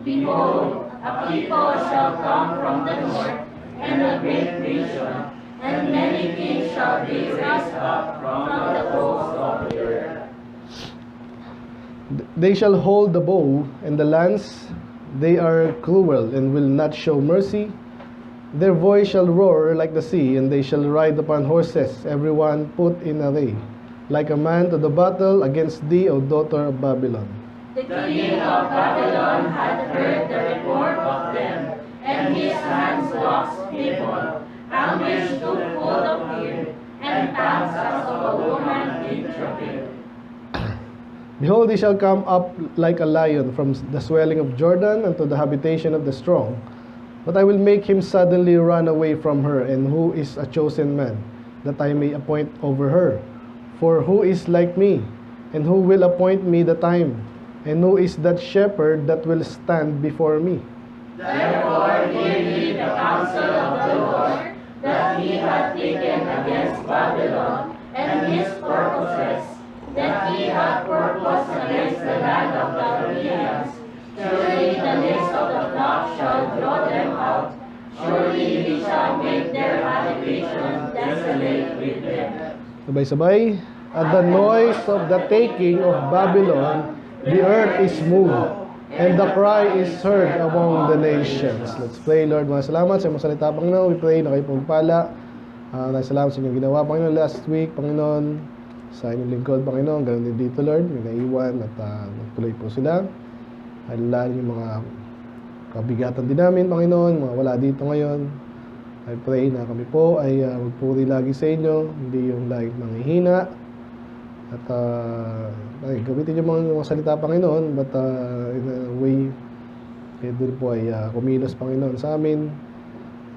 Behold, a people shall come from the north, and a great nation, and many kings shall be raised up from the coast of the earth. They shall hold the bow and the lance. They are cruel and will not show mercy. Their voice shall roar like the sea, and they shall ride upon horses, everyone put in array, like a man to the battle against thee, O daughter of Babylon. The king of Babylon had heard the report of them, and his hands waxed feeble. Anguish took hold of him, and pangs as of a woman in travail. Behold, he shall come up like a lion from the swelling of Jordan unto the habitation of the strong. But I will make him suddenly run away from her, and who is a chosen man, that I may appoint over her. For who is like me, and who will appoint me the time? And who is that shepherd that will stand before me? Therefore hear ye the counsel of the Lord, that he hath taken against Babylon, and his purposes, that he hath purposed against the land of the Chaldeans. Surely the list of the flock shall draw them out. Surely he shall make their habitation desolate with them. Sabay-sabay. At the noise of the taking of Babylon, the earth is moved, and the cry is heard among the nations. Let's pray. Lord, mga salamat sa mga salita, Panginoon. We pray na kayo pagpala. Salamat sa inyong ginawa, Panginoon, last week, Panginoon. Sa inyong lingkod, Panginoon. Ganun din dito, Lord. May naiwan at nagtuloy po sila. Lalo yung mga kabigatan din namin, Panginoon, mga wala dito ngayon. I pray na kami po ay magpuri lagi sa inyo, hindi yung lagi manghihina. At gamitin yung mga salita, Panginoon, but in a way, kayo din po ay kumilos, Panginoon, sa amin.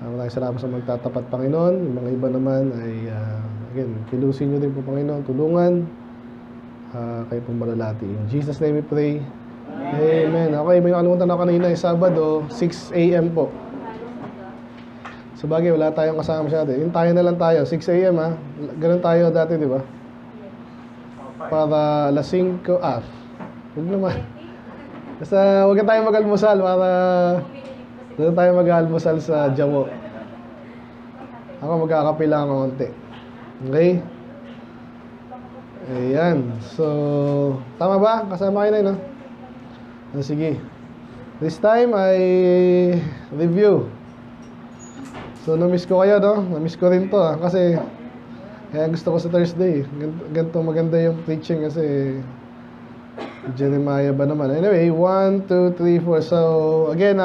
Maraming salamat sa magtatapat, Panginoon. Yung mga iba naman ay, again, kilusin nyo din po, Panginoon, tulungan. Kayo pong malalati. In Jesus' name we pray. Amen. Okay, may nakalimutan ako kanina yung Sabado, 6 a.m. po. Sa bagay, wala tayong kasama masyado. Yung tayo na lang tayo, 6 a.m. ha. Ganun tayo dati, di ba? Para alas 5, huwag naman. Basta huwag na tayo mag-almusal para doon tayo mag-almusal sa Jawo. Ako magkakape lang ako konti. Okay? Ayan. So, tama ba? Kasama kayo na yun, no? Sige. This time, I review. So, na-miss ko kayo, no? Na-miss ko rin to, kasi kaya gusto ko sa Thursday. Ganito maganda yung preaching kasi Jeremiah ba naman? Anyway, 1, 2, 3, 4. So, again,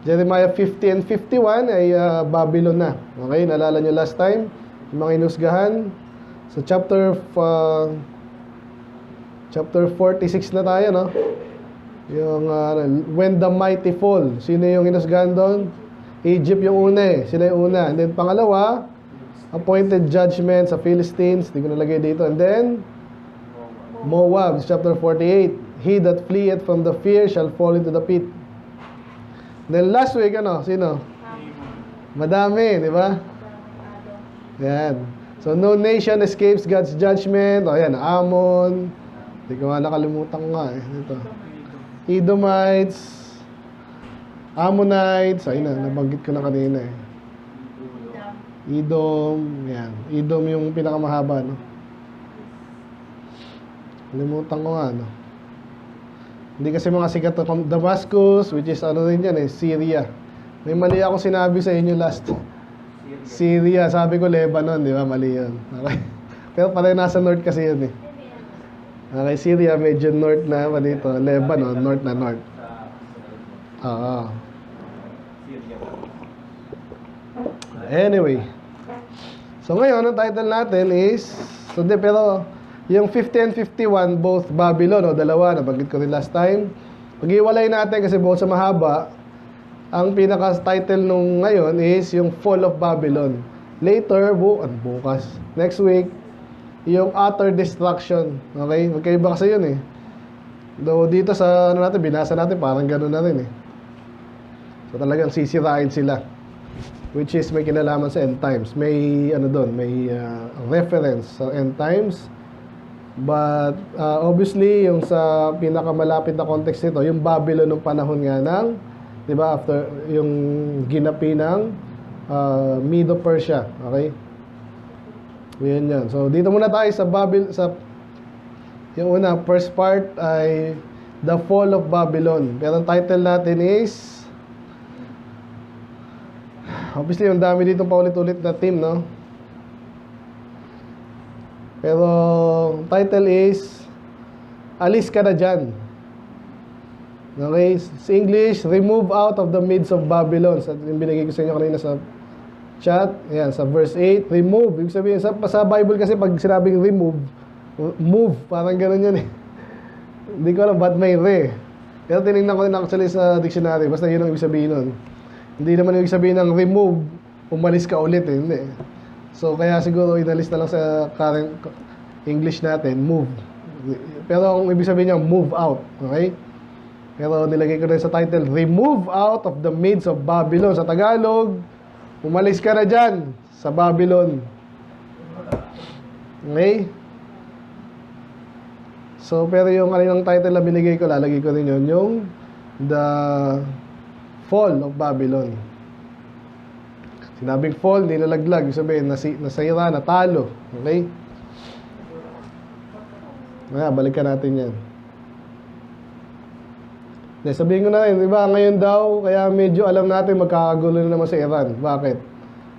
Jeremiah 50 and 51 ay Babylon na. Okay, naalala nyo last time? Yung mga inusgahan. So, chapter 46 na tayo, no? Yung when the mighty fall. Sino yung inusgahan doon? Egypt yung una eh. Sila yung una. And then pangalawa, appointed judgment sa Philistines. Hindi ko nalagay dito. And then, Moab, chapter 48. He that fleeth from the fear shall fall into the pit. Then last week, sino? Madami, di ba? Yan. So, no nation escapes God's judgment. O yan, Ammon. Hindi ko nga nakalimutan ko nga eh. Ito. Edomites, Ammonites, ayun na, nabanggit ko na kanina eh. Edom, yan. Edom yung pinakamahaba, no? Limutan ko nga, no? Hindi kasi mga sikat na Damascus, which is ano rin yan eh, Syria. May mali ako sinabi sa inyo last. Syria, sabi ko Lebanon, di ba? Mali yan. Okay. Pero pala nasa north kasi yun eh. Okay, Syria, medyo north na pa dito. Lebanon, north na north. Oo. Anyway. So ngayon, ang title natin is, pero yung 50 and 51, both Babylon, dalawa, nabanggit ko rin last time. Pag-iwalay natin kasi both sa mahaba, ang pinaka-title nung ngayon is yung Fall of Babylon. Later, bukas, next week, yung utter destruction. Okay? Magkaiba kasi yun eh. Though dito sa natin, binasa natin, parang gano'n na rin eh. So talagang sisirain sila. Which is may kinalaman sa end times. May doon, may reference sa end times But obviously, yung sa pinakamalapit na context nito, yung Babylon ng panahon nga ng, di ba, after yung ginapi ng Medo-Persia. Okay? Yan yan. So, dito muna tayo sa yung una, first part ay The Fall of Babylon. Pero ang title natin is, obviously, yung dami dito paulit-ulit na theme, no? Pero, title is, Alis ka na dyan. Okay? Sa English, Remove out of the midst of Babylon. Sa yung binigay ko sa inyo kanina sa chat. Ayan, sa verse 8, remove. Ibig sabihin, sa Bible kasi pag sinabing remove, move. Parang ganun yan eh. Hindi ko alam ba't may re. Pero tinignan ko din actually sa dictionary. Basta yun ang ibig sabihin nun. Hindi naman ibig sabihin ng remove, umalis ka ulit eh. Hindi. So, kaya siguro inalis na lang sa current English natin, move. Pero ang ibig sabihin niya, move out. Okay? Pero nilagay ko rin sa title, Remove out of the midst of Babylon. Sa Tagalog, umalis ka na dyan sa Babylon. Okay? So, pero yung kaninang title na binigay ko, lalagay ko rin yun, yung The Fall of Babylon. Sinabing fall, hindi nalaglag. Ibig sabihin, nasira, natalo. Okay? Kaya, balikan natin yan. Sabihin ko na rin, diba, ngayon daw, kaya medyo alam natin magkakagulo na naman sa Iran. Bakit?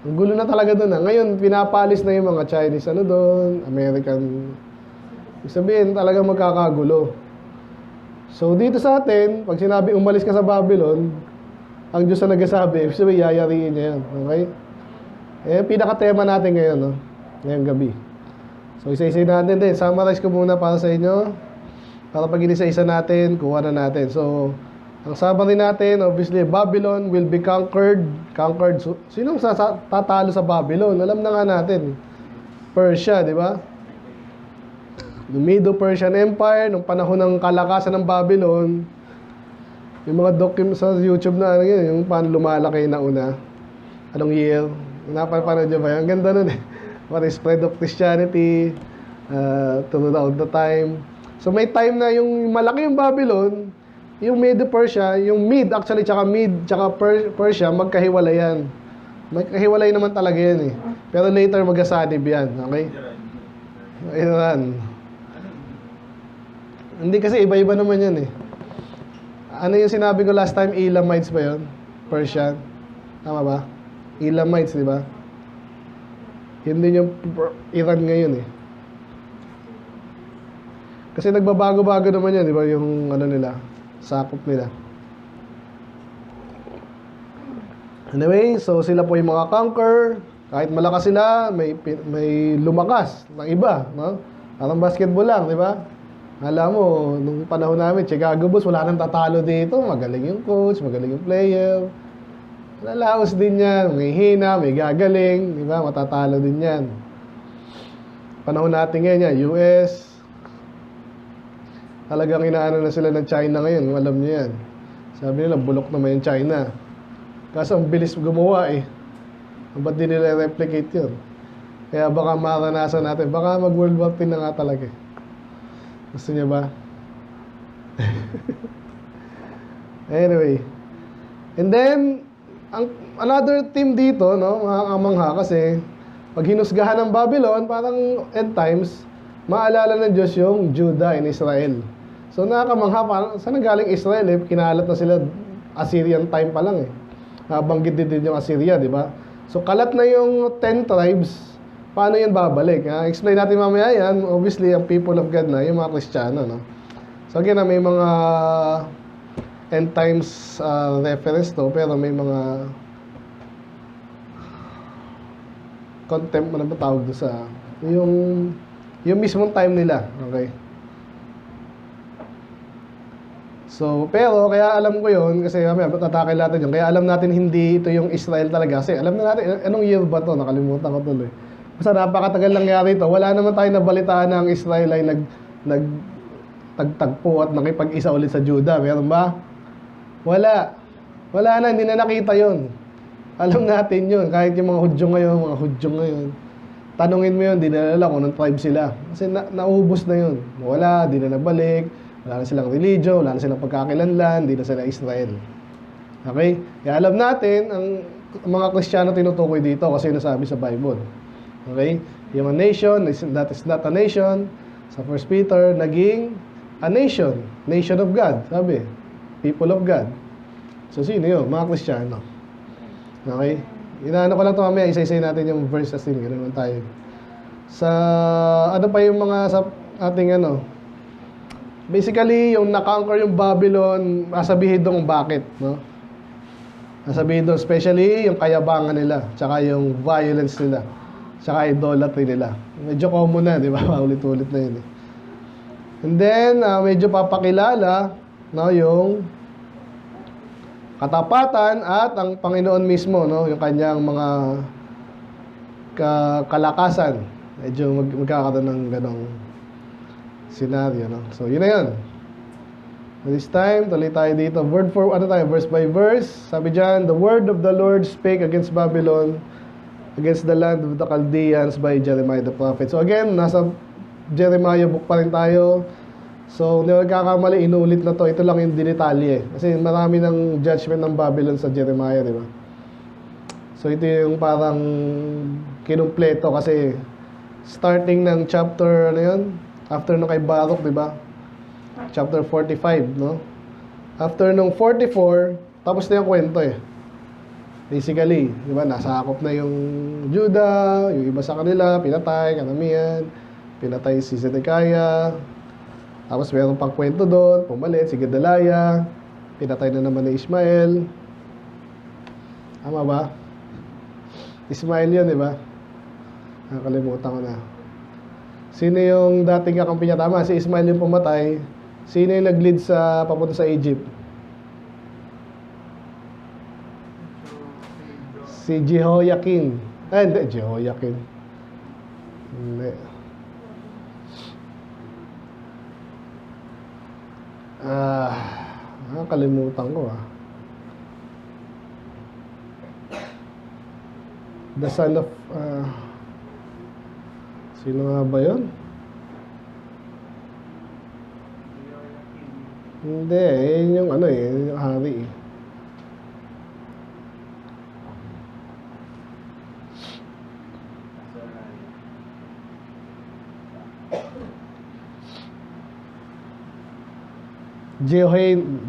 Ang gulo na talaga doon. Ngayon, pinapalis na yung mga Chinese, doon, American. Ibig sabihin, talagang magkakagulo. So, dito sa atin, pag sinabi umalis ka sa Babylon, ang Diyos na nagsasabi, ibig sabihin, yayariin niya yan. Okay? Eh, pinaka-tema natin ngayon, no? Ngayong gabi. So, isa-isa natin din. Summarize ko muna para sa inyo. Para pag inisa-isa natin, kuha na natin. So, ang summary natin, obviously, Babylon will be conquered. Conquered. So, sinong tatalo sa Babylon? Alam na nga natin. Persia, di ba? The Medo-Persian Empire, nung panahon ng kalakasan ng Babylon, yung mga sa YouTube na, ano yun, yung paano lumalaki na una. Anong year? Napapanood nyo ba yun? Ang ganda nun eh. What is spread of Christianity throughout the time. So may time na yung malaki yung Babylon, yung Medo-Persia, yung actually, tsaka Persia, magkahiwalayan. Magkahiwalay naman talaga yan eh. Pero later magkasanib yan. Okay? Iran. Hindi kasi iba-iba naman yan eh. Ano yung sinabi ko last time? Elamites ba yun? Persian? Tama ba? Elamites, di ba? Yun din yung Iran ngayon eh. Kasi nagbabago-bago naman yan, di ba? Yung ano nila, sakop nila. Anyway, so sila po yung mga conquer. Kahit malakas sila, may lumakas ng iba, no? Parang basketball lang, di ba? Alam mo, nung panahon namin, Chicago Bulls, wala nang tatalo dito. Magaling yung coach, magaling yung player. Nalaos din yan. May hina, may gagaling. Di ba? Matatalo din yan. Panahon natin ngayon yan, US. Talagang inaano na sila ng China ngayon. Alam niyo yan. Sabi nila, bulok naman yung China. Kasi ang bilis gumawa eh. Ba't di nila replicate yun? Kaya baka maranasan natin. Baka mag-World War III na nga talaga eh. Gusto niya ba? Anyway. And then, another theme dito, no, mga kamangha, kasi pag hinusgahan ng Babylon, parang end times, maalala ng Diyos yung Judah and Israel. So, nakakamangha, parang saan galing Israel eh? Kinalat na sila Assyrian time pa lang eh. Nabanggit din yung Assyria, di ba? So, kalat na yung 10 tribes. Paano yan babalik? Explain natin mamaya yan. Obviously, ang people of God na, yung mga Kristiyano, no? So, again, may mga end times reference to, pero may mga contempt, ano ba tawag doon sa yung mismong time nila. Okay? So, pero, kaya alam ko yun, kasi mamaya, tatakil natin yun. Kaya alam natin hindi ito yung Israel talaga. Kasi alam na natin, anong year ba to? Nakalimutan ko tuloy. Basta napakatagal nangyari ito. Wala naman tayo nabalitaan na ang Israel ay nagtagpo at nakipag-isa ulit sa Judah. Meron ba? Wala. Wala na, hindi na nakita yun. Alam natin yun. Kahit yung mga Hudyo ngayon, tanungin mo yun, di na alam kung anong tribe sila. Kasi naubos na yun. Wala, di na nabalik, wala na silang religion, wala na silang pagkakilanlan, di na sila Israel. Okay? Kaya alam natin, ang mga Kristiyano tinutukoy dito kasi nasabi sa Bible. Okay? Yung nation, that is not a nation. Sa 1 Peter, naging a nation. Nation of God, sabi. People of God. So, sino yun? Mga Kristiyano. Okay? Inaano ko lang ito mamaya, isa-isay natin yung verse kasi ganun naman tayo. Sa, ano pa yung mga sa ating ano, basically, yung na-conquer yung Babylon, sabihin doon kung bakit, no? Sabihin doon, especially yung kayabangan nila, tsaka yung violence nila, tsaka idolatry nila. Medyo common na, di ba? Ulit-ulit na yun. And then, medyo papakilala, no, yung katapatan at ang Panginoon mismo, no, yung kanyang mga kalakasan. Medyo magkakaroon ng ganong scenario, no. So, yun na yun. This time, tuloy tayo dito. Verse by verse. Sabi dyan, the word of the Lord spake against Babylon, against the land of the Chaldeans by Jeremiah the prophet. So again, nasa Jeremiah book pa rin tayo. So, hindi magkakamali, inuulit na to. Ito lang yung dinitalye. Kasi marami ng judgment ng Babylon sa Jeremiah, di ba? So, ito yung parang kinumpleto kasi starting ng chapter, ano yun? After nung kay Baruch, di ba? Chapter 45, no? After nung 44, tapos na yung kwento eh. Basically, di ba? Nasakop na yung Judah, yung iba sa kanila, pinatay, kanamihan, pinatay si Zedekiah. Tapos meron pang kwento doon, pumalit, si Gedaliah, pinatay na naman ni Ismael. Tama ba? Ismael yun, di ba? Nakalimutan ko na. Sino yung dating kakampi niya? Tama, si Ismael yung pumatay. Sino yung nag-lead sa papunta sa Egypt? Si Jehoiakim. Hindi, Jehoiakim. Hindi. Nakakalimutan ko The son of sino nga ba yun? Hindi, yun yung ano yung hari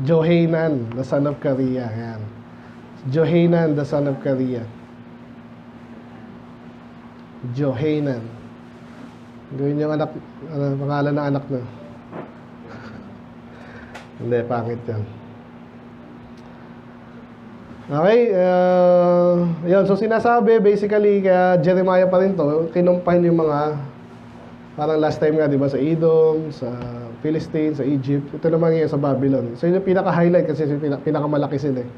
Johanan, the son of Kareah. Yan. Johanan, the son of Kareah. Johanan. Gawin yung anak, pangalan ng anak na. Hindi, pangit yan. Okay, yun. So, sinasabi, basically, kaya Jeremiah pa rin to, kinumpahin yung mga, parang last time nga, di ba, sa Edom, sa Philistine, sa Egypt. Ito naman ngayon sa Babylon. So, yun yung pinaka-highlight kasi pinakamalaki sila eh.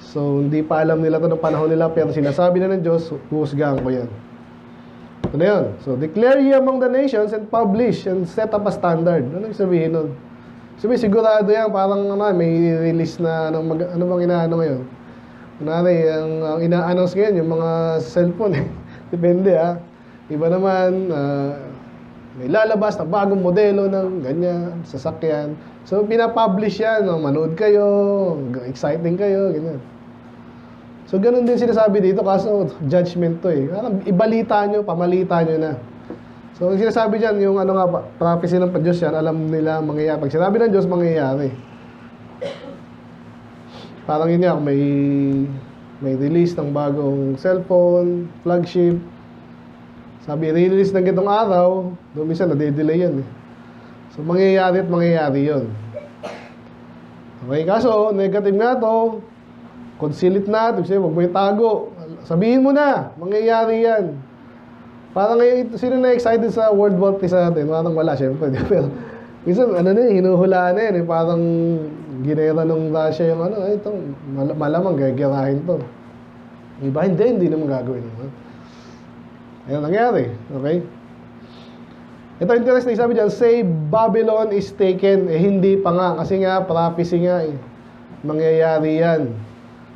So, hindi pa alam nila ito ng panahon nila, pero sinasabi na ng Diyos, huhusgahan ko yan. Ito na yun. So, declare ye among the nations and publish and set up a standard. Ano yung sabihin nun? Sabi, sigurado yan, parang may release na, ano bang inaano ngayon? Kunwari, ang ina-announce ngayon, yung mga cellphone eh. Depende Iba naman, may lalabas na bagong modelo ng ganyan, sasakyan. So, pinapublish yan. Manood kayo, exciting kayo, ganyan. So, ganun din sinasabi dito kaso judgment to eh. Ibalita nyo, pamalita nyo na. So, ang sinasabi dyan, yung ano nga, prophecy ng Diyos yan, alam nila mangyayari. Pag sinabi ng Diyos, mangyayari. Parang yun nga, may release ng bagong cellphone, flagship. Sabi, release ng gitong araw, doon minsan nade-delay yan eh. So, mangyayari at mangyayari yun. Okay, kaso, negative nga to, conceal it na, huwag mo itago. Sabihin mo na, mangyayari yan. Parang ngayon, sino na excited sa World War III sa atin? Parang wala, syempre. Pero, minsan, hinuhulaan na yan eh. Parang ginera ng Russia yung ito, malamang gagirahin to. Iba, hindi naman gagawin. Ayun nangyari. Okay? Ito interesting, sabi dyan, say Babylon is taken. Hindi pa nga. Kasi nga, prophecy nga eh. Mangyayari yan.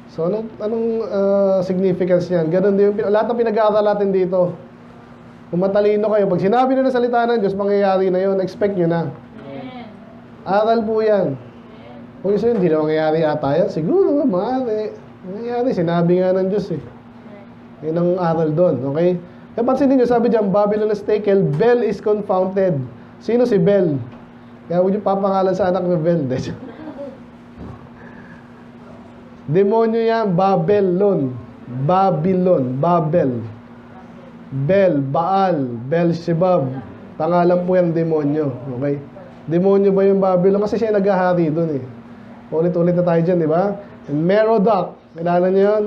So, anong significance niyan? Ganun din, lahat ng pinag-aaral natin dito. Kung matalino kayo, pag sinabi na ng salita ng Diyos, mangyayari na yun, expect nyo na. Amen. Aral po yan. Amen. Kung isa hindi na mangyayari ata yan, siguro, maaari. Mangyayari, sinabi nga ng Diyos eh. Yun ang aral doon, okay? Kaya pansinin nyo, sabi dyan, Babylon is taken, Bel is confounded. Sino si Bel? Kaya huwag yung papangalan sa anak ni Bel. Demonyo yan, Babylon. Babylon, Babel. Bel, Baal, Beelzebub. Pangalan po yan, demonyo. Okay? Demonyo ba yung Babylon? Kasi siya naghahari doon eh. Ulit-ulit na tayo dyan, di ba? And Merodach, kilala niyo yun?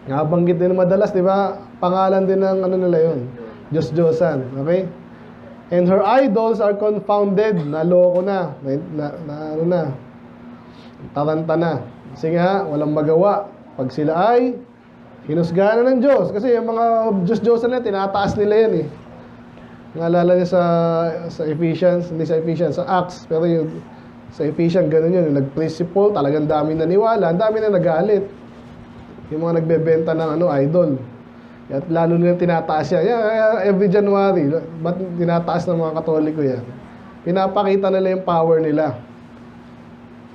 Nabanggit din madalas, di ba? Pangalan din ng ano nila yun. Diyos-Diyosan. Okay? And her idols are confounded. Naloko na. Ano na. Taranta na. Kasi nga, walang magawa. Pag sila ay hinusgahan na ng Diyos. Kasi yung mga Diyos-Diyosan na, tinataas nila yan eh. Naalala niya sa Ephesians, hindi sa Ephesians, sa Acts. Pero yung sa Ephesians, ganun yun. Yung nag-principle, talagang dami naniwala. Ang dami na nagalit. Yung mga nagbebenta ng idol. At lalo nila tinataas yan. Every January, ba't tinataas ng mga Katoliko yan? Pinapakita nila yung power nila.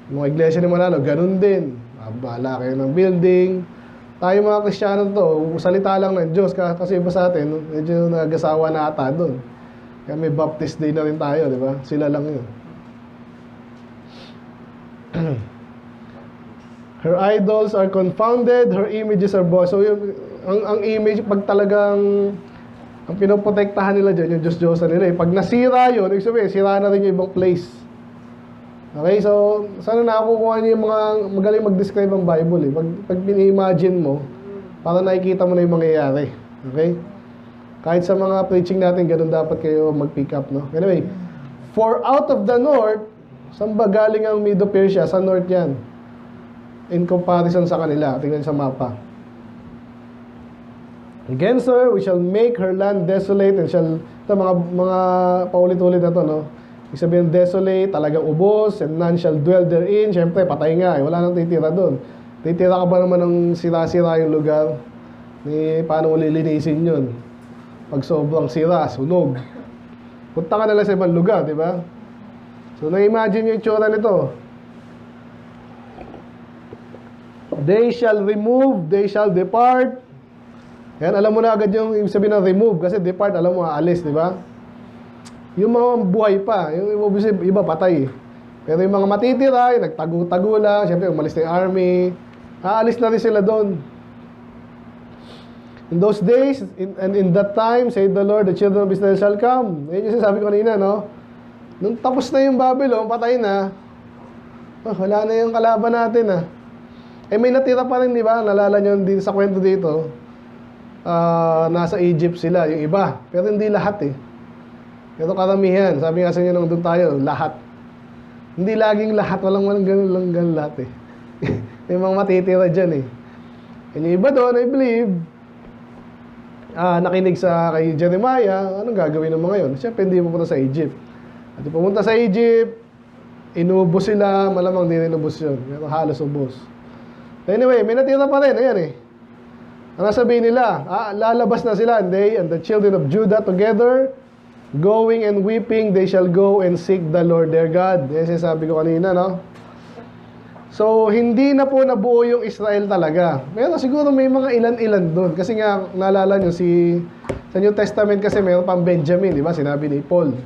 Yung mga iglesia ni Manalo, ganun din. Bahala kayo ng building. Tayo mga Kristiyano to, salita lang ng Diyos. Kasi iba sa atin, medyo nagasawa na ata doon. Kaya may Baptist Day na rin tayo, di ba? Sila lang yun. Her idols are confounded, her images are both. So, ang image, pag talagang ang pinoprotektahan nila dyan, yung Diyos-Diyosan nila. Pag nasira yun, ibig sabihin, sira na rin yung ibang place. Okay, so, sana nakukuha niyo yung mga magaling mag-describe ang Bible eh. Pag pini-imagine mo, para nakikita mo na yung mangyayari. Okay? Kahit sa mga preaching natin, ganun dapat kayo mag-pick up, no? Anyway, for out of the north, saan ba galing ang Medo-Persia? Sa north yan. In comparison sa kanila. Tingnan sa mapa. Against her, we shall make her land desolate and shall... Ito, mga paulit-ulit na to, no? Ibig sabihin, desolate, talagang ubos, and none shall dwell therein. Siyempre, patay nga eh. Wala nang titira doon. Titira ka ba naman ng sira-sira yung lugar? Paano mo lilinisin yun? Pag sobrang sira, sunog. Punta ka na lang sa ibang lugar, di ba? So, na-imagine yung itsura nito. They shall remove, they shall depart. Yan, alam mo na agad yung ibig sabihin ng remove. Kasi depart, alam mo, aalis, di ba? Yung mga buhay pa, yung iba patay. Pero yung mga matitira, yung nagtago-tago lang, siyempre umalis na yung army, aalis na rin sila doon. In those days, and in that time, said the Lord, the children of Israel shall come. Yan yung sinasabi ko kanina, no? Nung tapos na yung Babylon, patay na, wala na yung kalaban natin, may natira pa rin, di ba? Nalala nyo din sa kwento dito, nasa Egypt sila, yung iba. Pero hindi lahat, Pero karamihan, sabi nga sa inyo nung doon tayo, lahat. Hindi laging lahat, walang ganun lang ganun lahat May mga matitira dyan And yung iba doon, I believe, nakinig kay Jeremiah, anong gagawin ng mga yun? Siyempre, hindi pupunta sa Egypt. At pumunta sa Egypt, inubos sila, malamang din inubos yun. Pero halos ubos. Anyway, may natira pa rin, ayan Ang sabihin nila, lalabas na sila, and they and the children of Judah together, going and weeping, they shall go and seek the Lord their God. Yan sinasabi ko kanina, no? So, hindi na po nabuo yung Israel talaga. Pero siguro may mga ilan-ilan doon. Kasi nga, naalala nyo, sa New Testament kasi mayroon pang Benjamin, di ba? Sinabi ni Paul.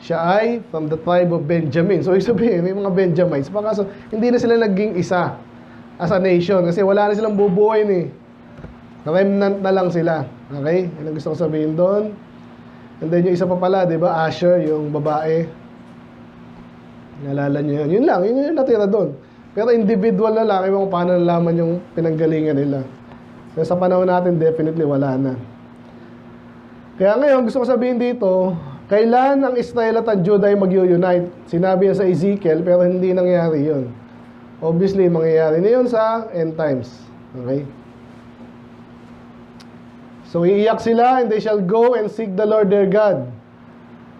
Siya ay from the tribe of Benjamin. So, sabihin, may mga Benjamites. Baka hindi na sila naging isa as a nation. Kasi wala na silang bubuoyin Remnant na lang sila. Okay? Yan ang gusto ko sabihin doon. And then yung isa pa pala, di ba? Asher, yung babae. Naalala nyo yun. Yun lang, yun yung natira doon. Pero individual na lang, kung paano nalaman yung pinanggalingan nila. So sa panahon natin, definitely wala na. Kaya ngayon, gusto ko sabihin dito, kailan ang Israel at ang Judah ay mag-unite? Sinabi yan sa Ezekiel, pero hindi nangyari yun. Obviously, mangyayari na yun sa end times. Okay? So, iiyak sila, and they shall go and seek the Lord their God.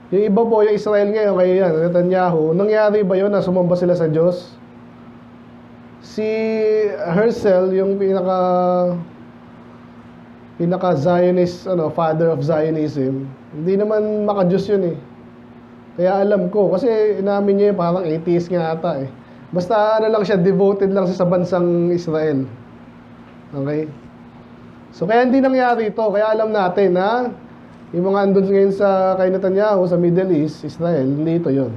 Yung iba po, yung Israel ngayon, kayo yan, Netanyahu, nangyari ba yun na sumamba sila sa Diyos? Si Herschel, yung pinaka-Zionist, father of Zionism, hindi naman maka-Diyos yun eh. Kaya alam ko, kasi inamin niya yung parang atheist nga ata eh. Basta lang siya, devoted lang siya sa bansang Israel. Okay? So kaya hindi nangyari ito. Kaya alam natin na yung mga andun ngayon sa kay Netanyahu sa Middle East, Israel, hindi ito yun.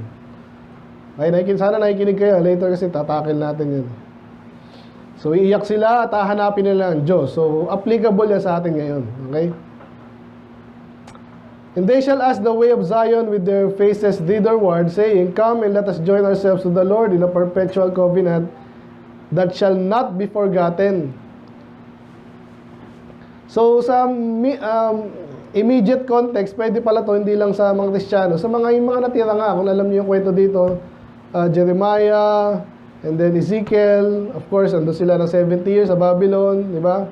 Okay, sana nakikinig kayo. Later kasi tatakil natin yun. So iiyak sila at hahanapin nila ang Diyos. So applicable yan sa atin ngayon. Okay? And they shall ask the way of Zion with their faces thitherward, saying, Come and let us join ourselves to the Lord in a perpetual covenant that shall not be forgotten. So sa immediate context, pwede pala to hindi lang sa mga Kristiyano, sa yung mga natira nga, kung alam niyo yung kwento dito, Jeremiah, and then Ezekiel, of course, andun sila ng 70 years sa Babylon, di ba?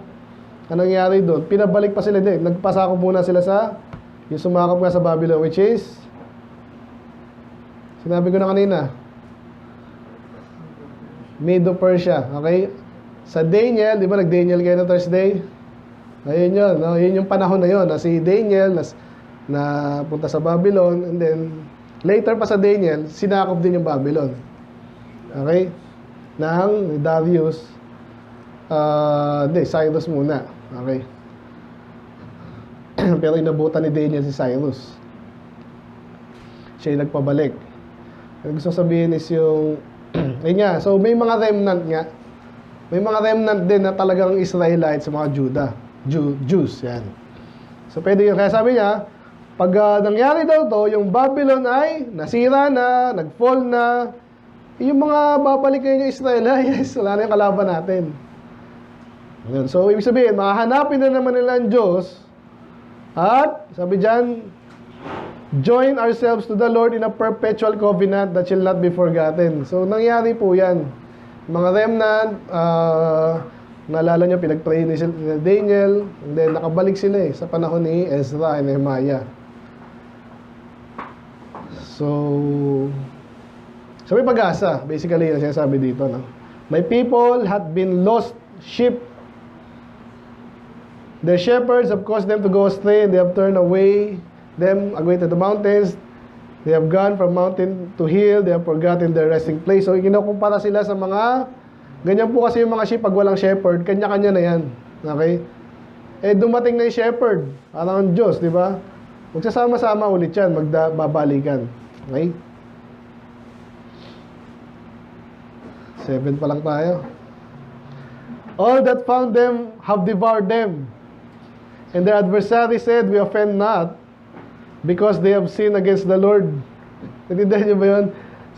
Anong nangyari doon? Pinabalik pa sila din. Nagpasako muna sila sa, yung sumakap nga sa Babylon, which is, sinabi ko na kanina, Medo-Persia, okay? Sa Daniel, di ba nag-Daniel kayo na Thursday? Ayun yun, no? Yun yung panahon na yun, na si Daniel na punta sa Babylon, and then later pa sa Daniel, sinakop din yung Babylon. Okay? Nang Darius, Cyrus muna. Okay? Pero inabutan ni Daniel si Cyrus. Siya yung nagpabalik. Ang gusto sabihin is yung, ayun nga, so may mga remnant nga. May mga remnant din na talagang Israelites sa mga Jews, yan. So pwede yun. Kaya sabi niya, pag nangyari daw to, yung Babylon ay nasira na, nag-fall na, yung mga babalik kayo yung Israelites, wala na yung kalaban natin. Yun. So ibig sabihin, makahanapin na naman nila ang Diyos, at sabi dyan, join ourselves to the Lord in a perpetual covenant that shall not be forgotten. So nangyari po yan. Mga remnant, naalala nyo, pinag-pray ni Daniel, and then nakabalik sila sa panahon ni Ezra and Nehemiah. So may pag-asa, basically, yung sinasabi dito, no? My people had been lost sheep. Their shepherds have caused them to go astray, and they have turned away to the mountains. They have gone from mountain to hill, they have forgotten their resting place. So, kinukumpara sila sa mga, ganyan po kasi yung mga sheep, pag walang shepherd, kanya-kanya na yan. Okay? Dumating na yung shepherd, parang ang Diyos, di ba? Magsasama-sama ulit yan, magbabalikan. Okay? 7 pa lang tayo. All that found them have devoured them. And their adversary said, We offend not, because they have sinned against the Lord. Natindihan niyo ba yun?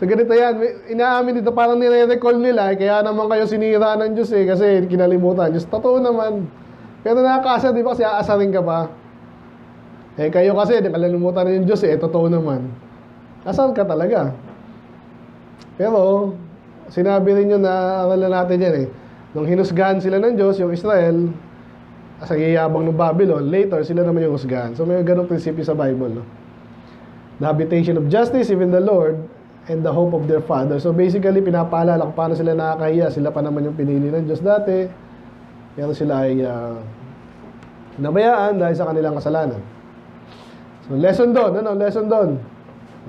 So ganito yan, inaamin dito, parang nire-recall nila, kaya naman kayo sinira ng Diyos kasi kinalimutan. Diyos, totoo naman. Pero nakakasa, di ba, kasi aasarin ka pa. Kayo kasi, nakalimutan na yung Diyos totoo naman. Asal ka talaga. Pero, sinabi rin yun na, aralan natin yan nung hinusgahan sila ng Diyos, yung Israel, sa yayabang ng Babylon, later sila naman yung husgahan. So may ganong prinsipyo sa Bible, no? The habitation of justice, even the Lord, and the hope of their father. So basically, pinapaalala kung paano sila nakakahiya. Sila pa naman yung pinili ng Diyos dati. Pero sila ay nabayaan dahil sa kanilang kasalanan. So lesson doon, lesson doon.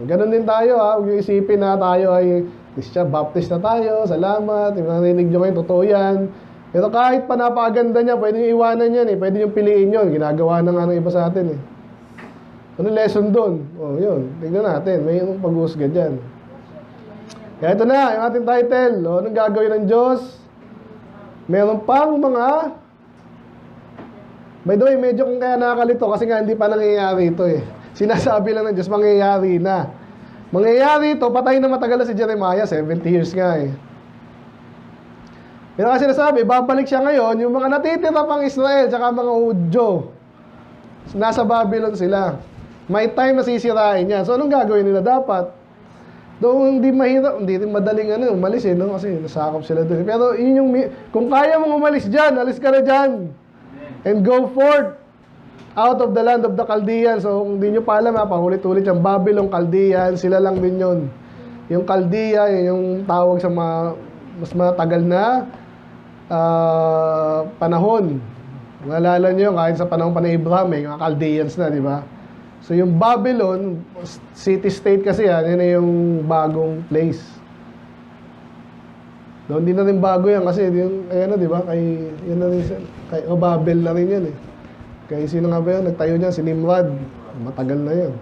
Ganon din tayo, huwag yung isipin na tayo ay Christian, Baptist na tayo, salamat, yung narinig nyo ngayon, totoo yan. Pero kahit pa napakaganda niya, pwede nyo iwanan yan pwede nyo piliin yun, ginagawa na nga ng iba sa atin Ano lesson doon? Yun, tignan natin, may pag-uusga dyan. Kaya ito na, yung ating title, anong gagawin ng Diyos? Meron pang mga, by the way, medyo kung kaya nakakalito, kasi nga hindi pa nangyayari ito Sinasabi lang ng Diyos, mangyayari na. Mangyayari ito, patay na matagal na si Jeremiah, 70 years nga Pero kasi sinasabi, babalik siya ngayon, yung mga natitira pang Israel, tsaka mga Hudyo, nasa Babylon sila. May time na sisirain yan. So, anong gagawin nila dapat? Doon hindi mahirap, hindi rin madaling umalis no? Kasi nasakop sila doon. Pero yun yung, kung kaya mong umalis dyan, alis ka na dyan. And go forth out of the land of the Chaldeans. So, kung di nyo pa alam, paulit-ulit yung Babylon, Chaldean, sila lang din yun. Yung Chaldea, yung tawag sa mas matagal na panahon. Naalala nyo, kahit sa panahon pa ni Abraham, mga Chaldeans na, di ba? So yung Babylon, city-state kasi yan, yun na yung bagong place. Doon din na rin bago yan kasi yung, ayan na, di ba? Yan na rin, kay Babel na rin yan eh. Kaya sino nga ba yun? Nagtayo niya, si Nimrod. Matagal na yun.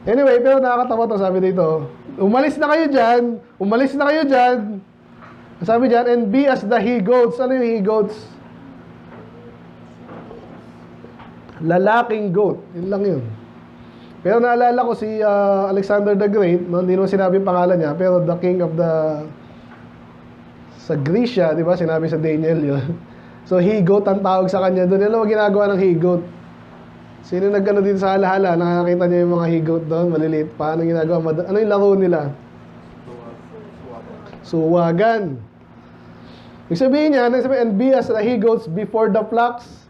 Anyway, pero nakakatawa to, sabi dito, umalis na kayo dyan, umalis na kayo dyan. Sabi dyan, and be as the he-goats. Ano yung he-goats? Lalaking goat. Yun lang yun. Pero naalala ko si Alexander the Great, no? Hindi naman sinabi yung pangalan niya, pero the king of the... Sa Grisha, di ba? Sinabi sa Daniel yun. So, he-goat ang tawag sa kanya doon. Ano ang ginagawa ng he-goat? Sino nagkano dito sa halahala? Nakakita niyo yung mga he-goat doon? Maliliit pa. Ano ginagawa? Ano yung laro nila? Suwagan. Ibig sabihin niya, and be as the he-goats before the flocks.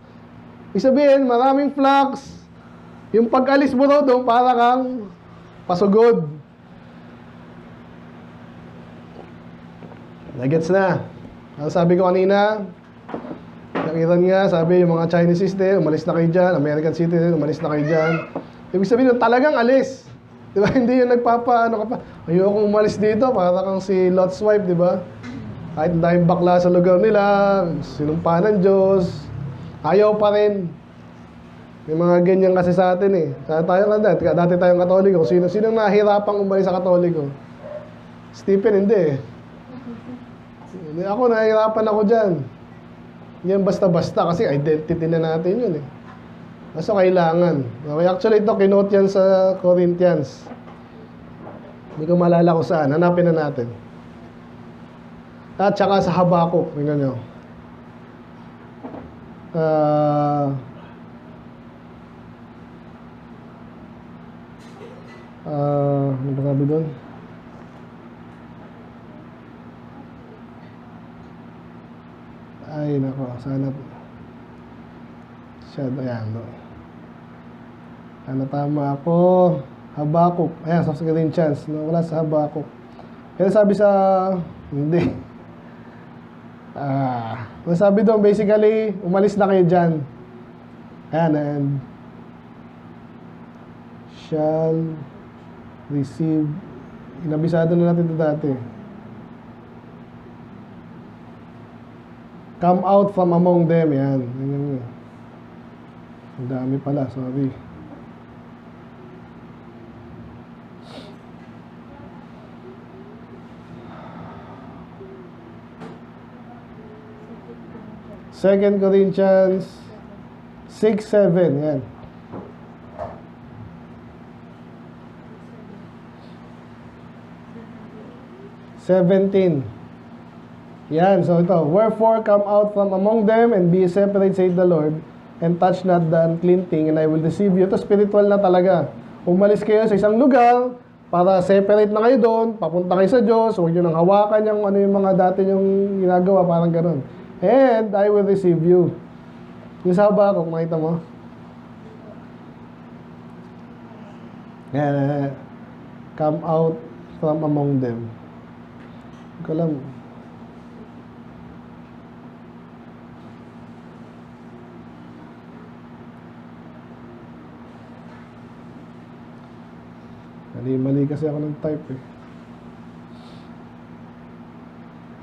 Ibig sabihin, maraming flocks. Yung pag-alis mo daw doon, para kang pasugod. Nagets na. Ang sabi ko kanina, nakitan nga, sabi yung mga Chinese citizen, umalis na kayo dyan. American citizen, umalis na kayo dyan. Ibig sabihin, talagang alis. Di ba? Hindi yung ano ka pa. Ayokong umalis dito, para kang si Lot's wife, di ba? Kahit dahil bakla sa lugar nila, sinumpa ng Diyos, ayaw pa rin. May mga ganyan kasi sa atin eh. Dati tayong Katoliko. Sino nahihirapang umalis sa Katoliko? Stephen, hindi eh. Ako, nahihirapan ako dyan. Yan basta-basta kasi identity na natin yun eh. So, kailangan. Okay, actually, ito, kinote yan sa Corinthians. Hindi ko maalala kung saan. Hanapin na natin. At saka sa Habakuk. Tingnan nyo. Ano ba sabi doon? Ay, nako. Sana siya, ayan. Ano tama ako? Habakuk. Ayan, sa Corinthians. Wala sa Habakuk. Kaya sabi sa... Hindi. Sabi doon, basically, umalis na kayo dyan. Ayan, and shall receive. Inabisado na natin ito dati. Come out from among them. Yan. Ang dami pala. Sorry. Second Corinthians 6:7. Yan. "17. Yan, so ito. Wherefore come out from among them and be separate, saith the Lord, and touch not the unclean thing, and I will receive you. Ito spiritual na talaga. Umalis kayo sa isang lugar para separate na kayo doon, papunta kayo sa Diyos, huwag nyo nang hawakan yung ano yung mga dati yung ginagawa, parang gano'n. And I will receive you. Yung sa Habakuk, makita mo? Yan. Come out from among them. Hindi ko alam. Mali kasi ako ng type eh.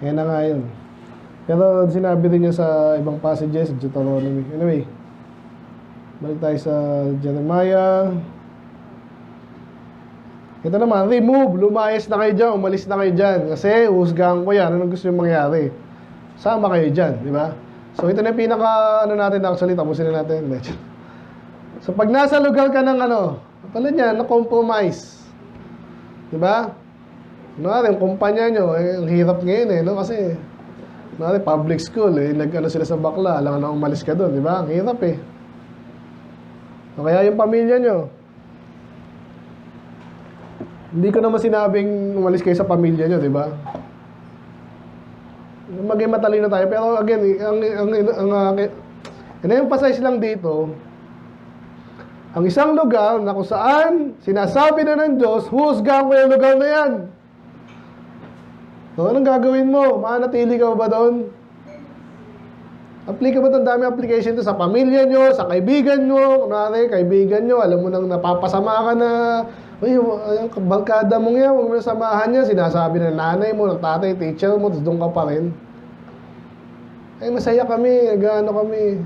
Yan na nga yun. Pero sinabi rin niya sa ibang passages, Deuteronomy. Anyway, balik tayo sa Jeremiah. Ito naman, remove, lumayas na kayo dyan, umalis na kayo dyan. Kasi uhusgahan ko yan, anong gusto yung mangyari? Sama kayo dyan, di ba? So ito na yung pinaka, natin actually, tapusin na natin. So pag nasa lugar ka ng pala niya, na-compromise. Di ba? Yung kumpanya nyo, ang hirap ngayon eh, no? Kasi, public school, sila sa bakla, alam na umalis ka doon, di ba? Ang hirap eh. So, kaya yung pamilya nyo, hindi ko naman sinabing umalis kayo sa pamilya nyo, di ba? Maging matalino tayo, pero again, emphasize lang dito, ang isang lugar na kung saan sinasabi na ng Diyos, husgahan ko yung lugar na yan. So, anong gagawin mo? Manatili ka ba doon? Applicable ang dami application to sa pamilya nyo, sa kaibigan nyo. Kunwari, kaibigan nyo, alam mo nang napapasama ka na, uy, yung barkada mong yan, huwag mo na samahan niya. Sinasabi ng nanay mo, ng tatay, teacher mo, tapos doon ka pa rin. Ay, masaya kami, nag-ano kami.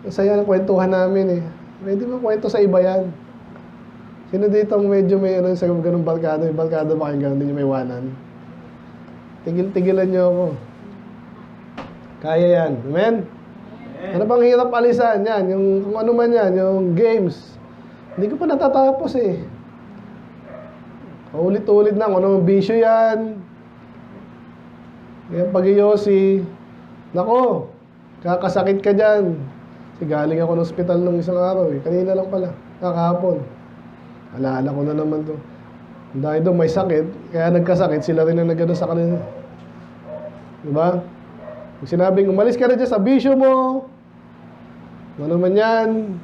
Masaya ng kwentuhan namin eh. Pwede mo kwento sa iba yan. Sino dito ang medyo may ano sa ganung barkada? May barkada ba kayong ganun, hindi nyo may iwanan? Tigil-tigilan nyo ako. Kaya yan. Amen? Ano bang hirap alisan? Yan. Yung, kung ano man yan. Yung games. Hindi ko pa natatapos eh. Ulit-ulit na. Kung anong bisyo yan. Yan pag-iyosi. Nako. Kakasakit ka dyan. Kasi galing ako ng ospital nung isang araw eh. Kanina lang pala. Kakahapon. Alaala ko na naman to. Dahil doon may sakit. Kaya nagkasakit. Sila rin ang nagano sa kanila. Diba? Kung sinabing, umalis ka na dyan sa bisyo mo, ano man yan,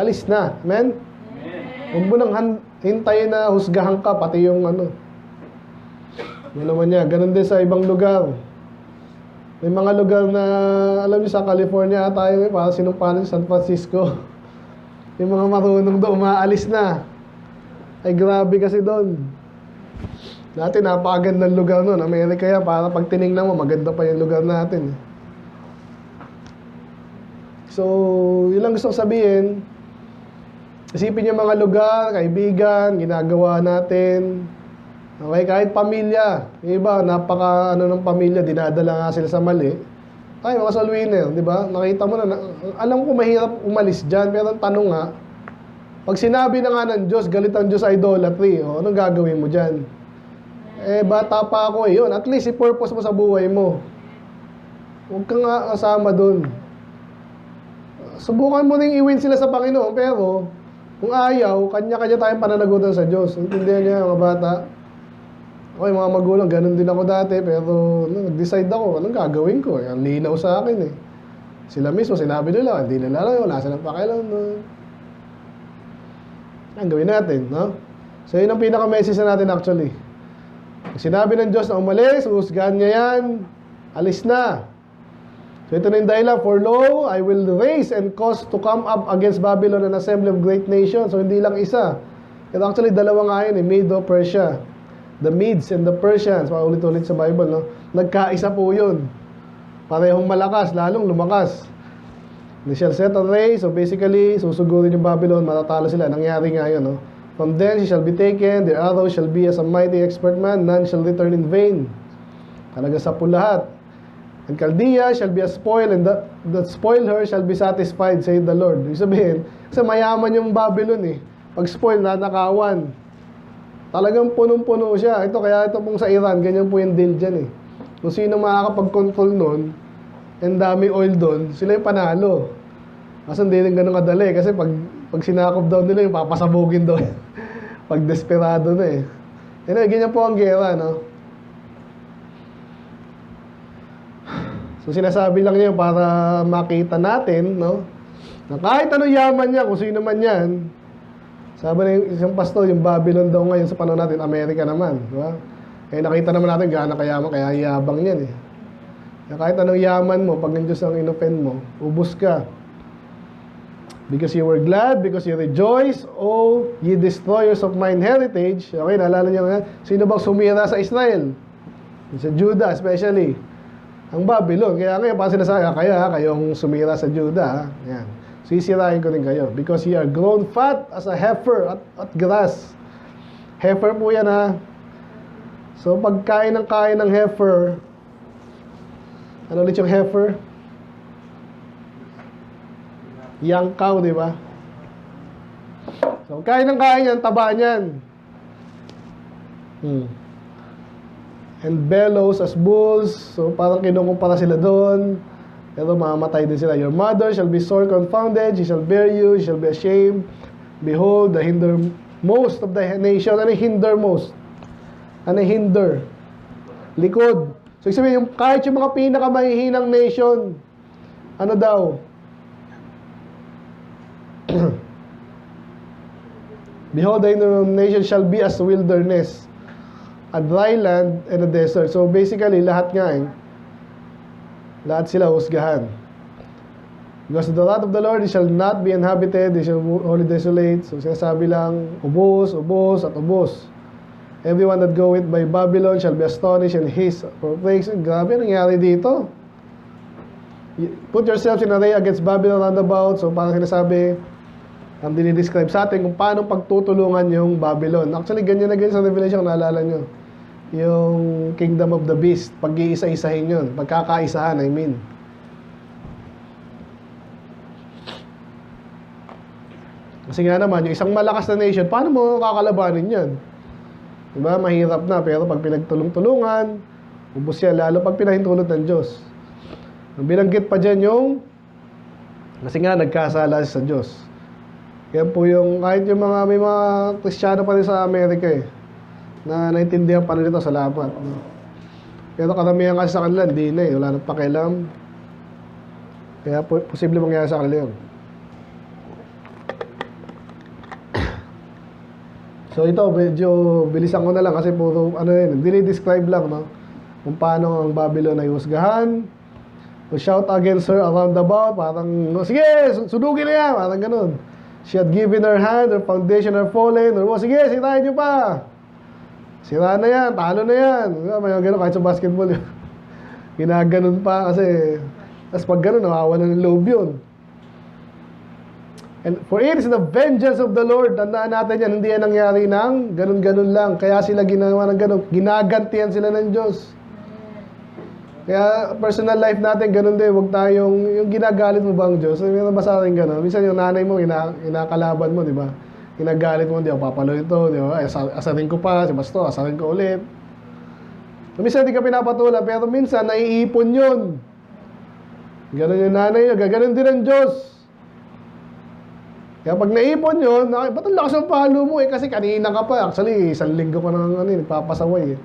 alis na. Amen? Huwag mo nang hintayin na husgahan ka, pati yung ano. Ano man yan. Ganun din sa ibang lugar. May mga lugar na, alam niyo sa California tayo, para sinumpanan sa San Francisco. Yung mga marunong doon, umaalis na. Ay grabe kasi doon. Dati napakagandang lugar noon. Amerika yan, para pag tinignan mo, maganda pa yung lugar natin. So, yun lang gusto kong sabihin. Isipin yung mga lugar, kaibigan, ginagawa natin. Okay, kahit pamilya. Yung iba, napaka ano ng pamilya, dinadala nga sila sa mali. Ay, mga soul winner, di ba? Nakita mo na, alam ko mahirap umalis dyan, pero ang tanong nga, pag sinabi na nga ng Diyos, galit ang Diyos idolatry, o, anong gagawin mo dyan? Eh, bata pa ako eh, yun. At least, i-purpose mo sa buhay mo. Huwag kang kasama dun. Subukan mo rin i-win sila sa Panginoon, pero, kung ayaw, kanya-kanya tayong pananagutan sa Diyos. Intindihan niya, mga bata. Okay, mga magulang, ganun din ako dati, pero, nag-decide ako, anong gagawin ko? Ang linaw sa akin eh. Sila mismo, sinabi nila, hindi nila alam, wala silang pakialam. Ang gawin natin, no? So, yun ang pinaka-message na natin actually. Sinabi ng Diyos na umalis, uhusgahan niya yan, alis na. So ito na yung dahilan, for lo, I will raise and cause to come up against Babylon an assembly of great nations. So hindi lang isa. Ito actually dalawa nga yun, Medo, Persia. The Medes and the Persians, paulit-ulit sa Bible, no? Nagkaisa po yun. Parehong malakas, lalong lumakas. They shall set a race, so basically, susugurin yung Babylon, matatalo sila. Nangyari nga yun, no? From then she shall be taken, their arrow shall be as a mighty expert man, none shall return in vain. Talaga sa lahat. And Chaldea shall be a spoil, and that spoil her shall be satisfied, saith the Lord. Ibig sabihin, kasi mayaman yung Babylon eh. Pag spoil, nanakawan. Talagang punong-puno siya. Ito, kaya ito pong sa Iran, ganyan po yung deal dyan eh. Kung sino makakapag-control nun, and daming oil doon, sila yung panalo. Kasi hindi rin ganun kadali. Kasi pag sinakop daw nila, yung papasabugin daw. Pag desperado na eh. Anyway, ganyan po ang gera, no? So, sinasabi lang niya para makita natin, no? Na kahit anong yaman niya, kung sino man yan, sabi na yung isang pastor, yung Babylon daw ngayon sa panahon natin, Amerika naman, di ba? Kaya nakita naman natin gaano kayaman, kaya yabang yan eh. Kaya kahit anong yaman mo, pag ang Diyos ang inoffend mo, ubus ka. Because you were glad, because you rejoice, oh, ye destroyers of mine heritage. Okay, naalala niyo nga, sino bang sumira sa Israel? Sa Judah especially. Ang Babylon. Kaya ngayon, pa sinasabi, kayong sumira sa Judah. Yan. Sisirain ko rin kayo. Because ye are grown fat as a heifer at grass. Heifer po yan ha. So, pagkain ng heifer, ano ulit yung heifer? Young cow, di ba? So, kain yan, taba niyan. And bellows as bulls. So, parang kinukumpara sila doon. Pero mamamatay din sila. Your mother shall be sore confounded. She shall bear you. She shall be ashamed. Behold, the hindermost of the nation. Ano yung hindermost? Ano yung hinder? Likod. So, sabihin, kahit yung mga pinakamahihinang nation, ano daw? Behold, the nation shall be as wilderness, a dry land and a desert. So basically, lahat nga lahat sila husgahan. Because the wrath of the Lord, it shall not be inhabited, it shall wholly desolate. So sinasabi lang, ubos, ubos, at ubos. Everyone that goeth by Babylon shall be astonished and hiss for plagues. Grabe, nangyari dito. Put yourselves in array against Babylon roundabout. So parang sinasabi, ang dinidescribe sa atin kung paano pagtutulungan yung Babylon. Actually, ganyan na ganyan sa Revelation, naalala nyo. Yung Kingdom of the Beast, pag-iisa-isahin yun. Pagkakaisahan, I mean. Kasi nga naman, yung isang malakas na nation, paano mo kakalabanin yan? Diba? Mahirap na, pero pag pinagtulong-tulungan, ubos yan, lalo pag pinahintulot ng Diyos. Ang binanggit pa dyan yung, kasi nga, nagkasala sa Diyos. Yan po yung, kahit yung mga, may mga Kristiyano pa rin sa Amerika na naintindihan pa rin ito, salamat. Pero karamihan kasi sa kanila, hindi na wala nang pakialam. Kaya posible mangyari sa kanila yun. So ito, medyo bilisan ko na lang kasi puro, dinidescribe lang, no? Kung paano ang Babylon ay husgahan. To shout against her around about, parang, sige, sudugin na yan, parang ganun. She had given her hand, her foundation had fallen, or, sige, sirahin nyo pa. Sira na yan, talo na yan. May ganun, kahit sa basketball yun. Ginaganon pa kasi, tapos pag ganun, nawawalan ng loob yun. And for it is the vengeance of the Lord. Tandaan natin yan, hindi yan nangyari ng ganun-ganun lang. Kaya sila ginawa ng ganun. Ginagantihan sila ng Diyos. Kaya personal life natin, ganun din. Huwag tayong, yung ginagalit mo ba ang Diyos? Meron ba sa atin ganun? Minsan yung nanay mo, inakalaban mo, di ba? Ginagalit mo, di ako papalo ito, di ba? Asarin ko pa, si Basto, asarin ko ulit. Minsan hindi ka pinapatulan, pero minsan naiipon yun. Ganun yung nanay nyo, gaganon din ang Diyos. Kaya pag naipon yun, ba't ang lakas ng palo mo kasi kanina ka pa. Actually, 1 linggo ka nang nagpapasaway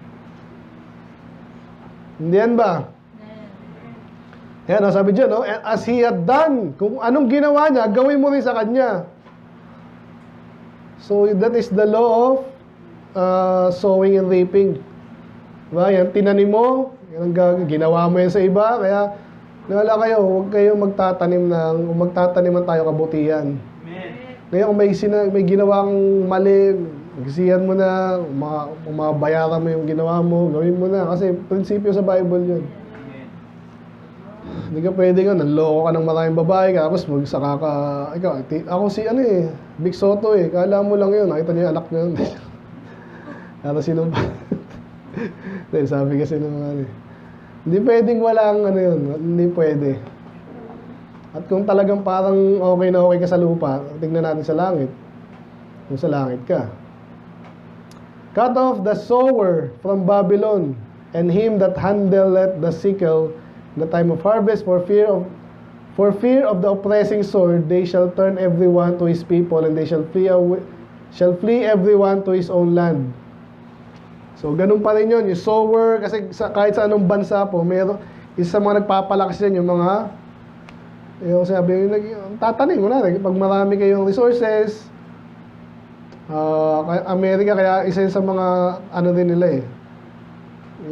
Hindi yan ba? Yan, sabi dyan, no? As he had done, kung anong ginawa niya, gawin mo rin sa kanya. So, that is the law of sowing and reaping. Diba? Yan, tinanim mo, yan ang ginawa mo yan sa iba, kaya, nala kayo, huwag kayong magtataniman tayo kabutihan. Ngayon kung may ginawang mali, magsiyan mo na, mabayaran mo yung ginawa mo, gawin mo na. Kasi prinsipyo sa Bible yun. Hindi ka pwede nga, nanloko ka ng maraming babae, tapos magsaka ka, ako si Big Soto kala mo lang yun, nakita niyo yung anak niya yun. Kala sinumpa. Sabi kasi ng mga hindi pwedeng walang yun, hindi pwede. At kung talagang parang okay na okay ka sa lupa, tingnan natin sa langit. Kung sa langit ka. Cut off the sower from Babylon, and him that handleth the sickle in the time of harvest, for fear of the oppressing sword, they shall turn everyone to his people, and they shall flee everyone to his own land. So, ganun pa rin yun. Yung sower, kasi kahit sa anong bansa po, isa sa mga nagpapalakas yan, yung mga yung sabi, tatanim mo na. Pag marami kayong resources, Amerika, kaya isa sa mga din nila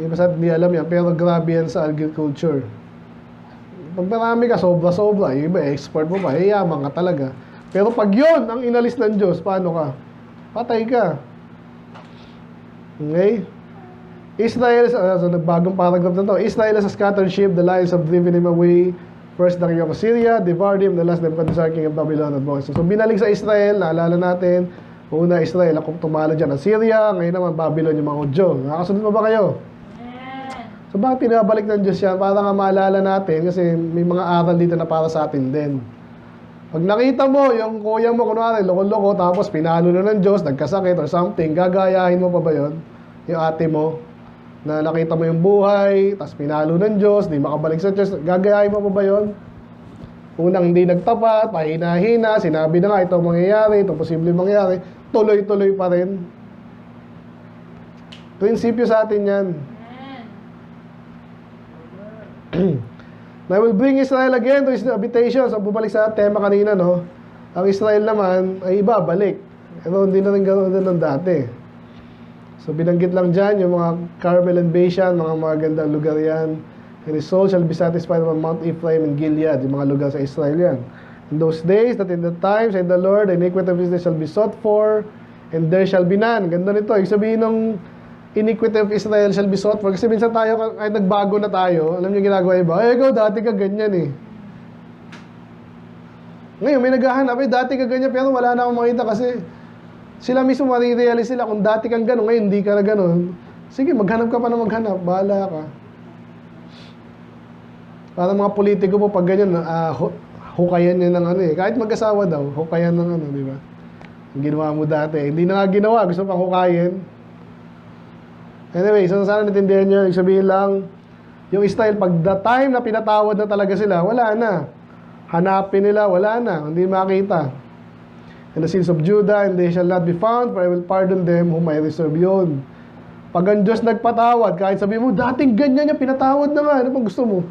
Yung basta hindi alam yan, pero grabe yan sa agriculture. Pag marami ka, sobra-sobra. Yung iba, export mo pa, yaman ka talaga. Pero pag yun, ang inalis ng Diyos, paano ka? Patay ka. Okay? Israel, nagbagong paragraph na to. Israel as a scattered sheep, the lions have driven him away. First, the king of Assyria, devoured him, the last Nebuchadnezzar, king of Babylon, at Boston. So, binalik sa Israel, naalala natin, una Israel, akong tumalo dyan, Assyria, ngayon naman Babylon, yung mga Udyo. Nakasunod pa ba kayo? So, bakit pinabalik ng Diyos yan? Para nga maalala natin, kasi may mga aral dito na para sa atin din. Pag nakita mo, yung kuya mo, kunwari, loko-loko, tapos pinalo na ng Diyos, nagkasakit or something, gagayahin mo pa ba yun? Yung ate mo, na nakita mo yung buhay, tapos pinalo ng Diyos, di makabalik sa Diyos, gagayahin mo pa ba yun? Unang hindi nagtapat, pahina-hina, sinabi na nga, ito mangyayari, ito posible mangyayari, tuloy-tuloy pa rin. Prinsipyo sa atin yan. I will bring Israel again to his habitation. So, bumalik sa tema kanina, no? Ang Israel naman ay iba, balik. Pero hindi na rin ganoon ng dati. So, binanggit lang dyan yung mga Carmel and Bashan, mga magandang lugar yan. and his soul shall be satisfied on Mount Ephraim and Gilead, yung mga lugar sa Israel yan. In those days, that in the time, said the Lord, the iniquity of Israel shall be sought for, and there shall be none. Ganda nito, ibig sabihin ng iniquity of Israel shall be sought for. Kasi minsan tayo, kahit nagbago na tayo, alam niyo ginagawa iba, ikaw dati ka ganyan eh. Ngayon, may naghahanap, dati ka ganyan, pero wala na akong makita kasi sila mismo marirealize sila kung dati kang gano'n, ngayon hindi ka na gano'n. Sige, maghanap ka pa na maghanap, bahala ka. Para mga politiko po, pag ganyan, hukayan niya ng ano eh. Kahit mag-asawa daw, hukayan ng ano, di ba? Ang ginawa mo dati. Hindi na nga ginawa, gusto pang hukayin. Anyway, so sana natindihan niyo, sabihin lang, yung style, pag the time na pinatawad na talaga sila, wala na. Hanapin nila, wala na, hindi makita. And the sins of Judah, and they shall not be found, for I will pardon them whom I reserve yun. Pag ang Diyos nagpatawad, kahit sabihin mo, dating ganyan niya, pinatawad na nga, ano pang gusto mo?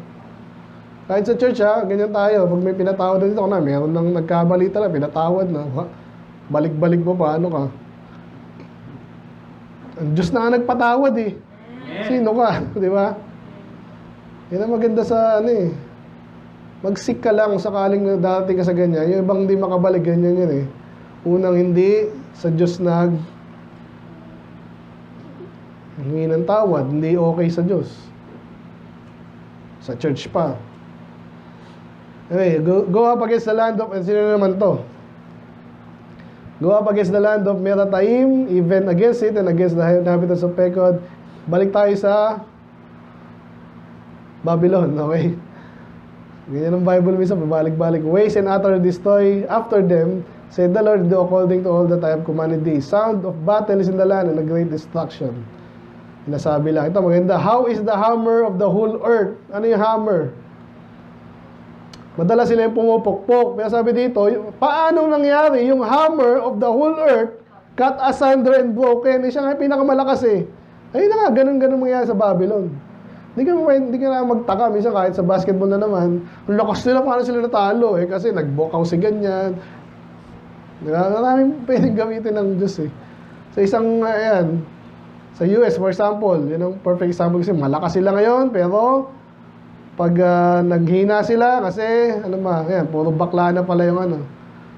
Kahit sa church ganyan tayo, pag may pinatawad na dito, meron nang nagkabalita na, pinatawad na, balik-balik mo pa, ano ka? Ang Diyos na nga nagpatawad eh. Sino ka? Di ba? Yan ang maganda sa ano eh. Mag-seek ka lang sakaling darating ka sa ganyan. Yung ibang hindi makabalik, ganyan yun eh. Unang hindi, sa Diyos hingi ng tawad, hindi okay sa Diyos. Sa church pa. Anyway, go up against the land of, sino naman to? Go up against the land of Merataim, even against it and against the inhabitants of Pekod. Balik tayo sa Babylon, okay? Ganyan ang Bible minsan, pabalik-balik. Waste and utterly destroy after them, said the Lord, do according to all that I have commanded thee. Sound of battle is in the land and a great destruction. Inasabi lang. Ito maganda. How is the hammer of the whole earth? Ano yung hammer? Madalas sila yung pumupukpok. Pero sabi dito, paano nangyari yung hammer of the whole earth cut asunder and broken? Siya nga pinakamalakas eh. Ayun na nga, ganun-ganun mangyari sa Babylon. Hindi ka na magtaka. Minsan kahit sa basketball na naman, ang lakas nila, paano sila natalo eh. Kasi nagbokaw si ganyan. Maraming pwedeng gamitin ng Diyos eh. Sa isang, sa US for example, yun ang perfect example kasi malakas sila ngayon, pero pag naghina sila, kasi, puro bakla na pala yung ano.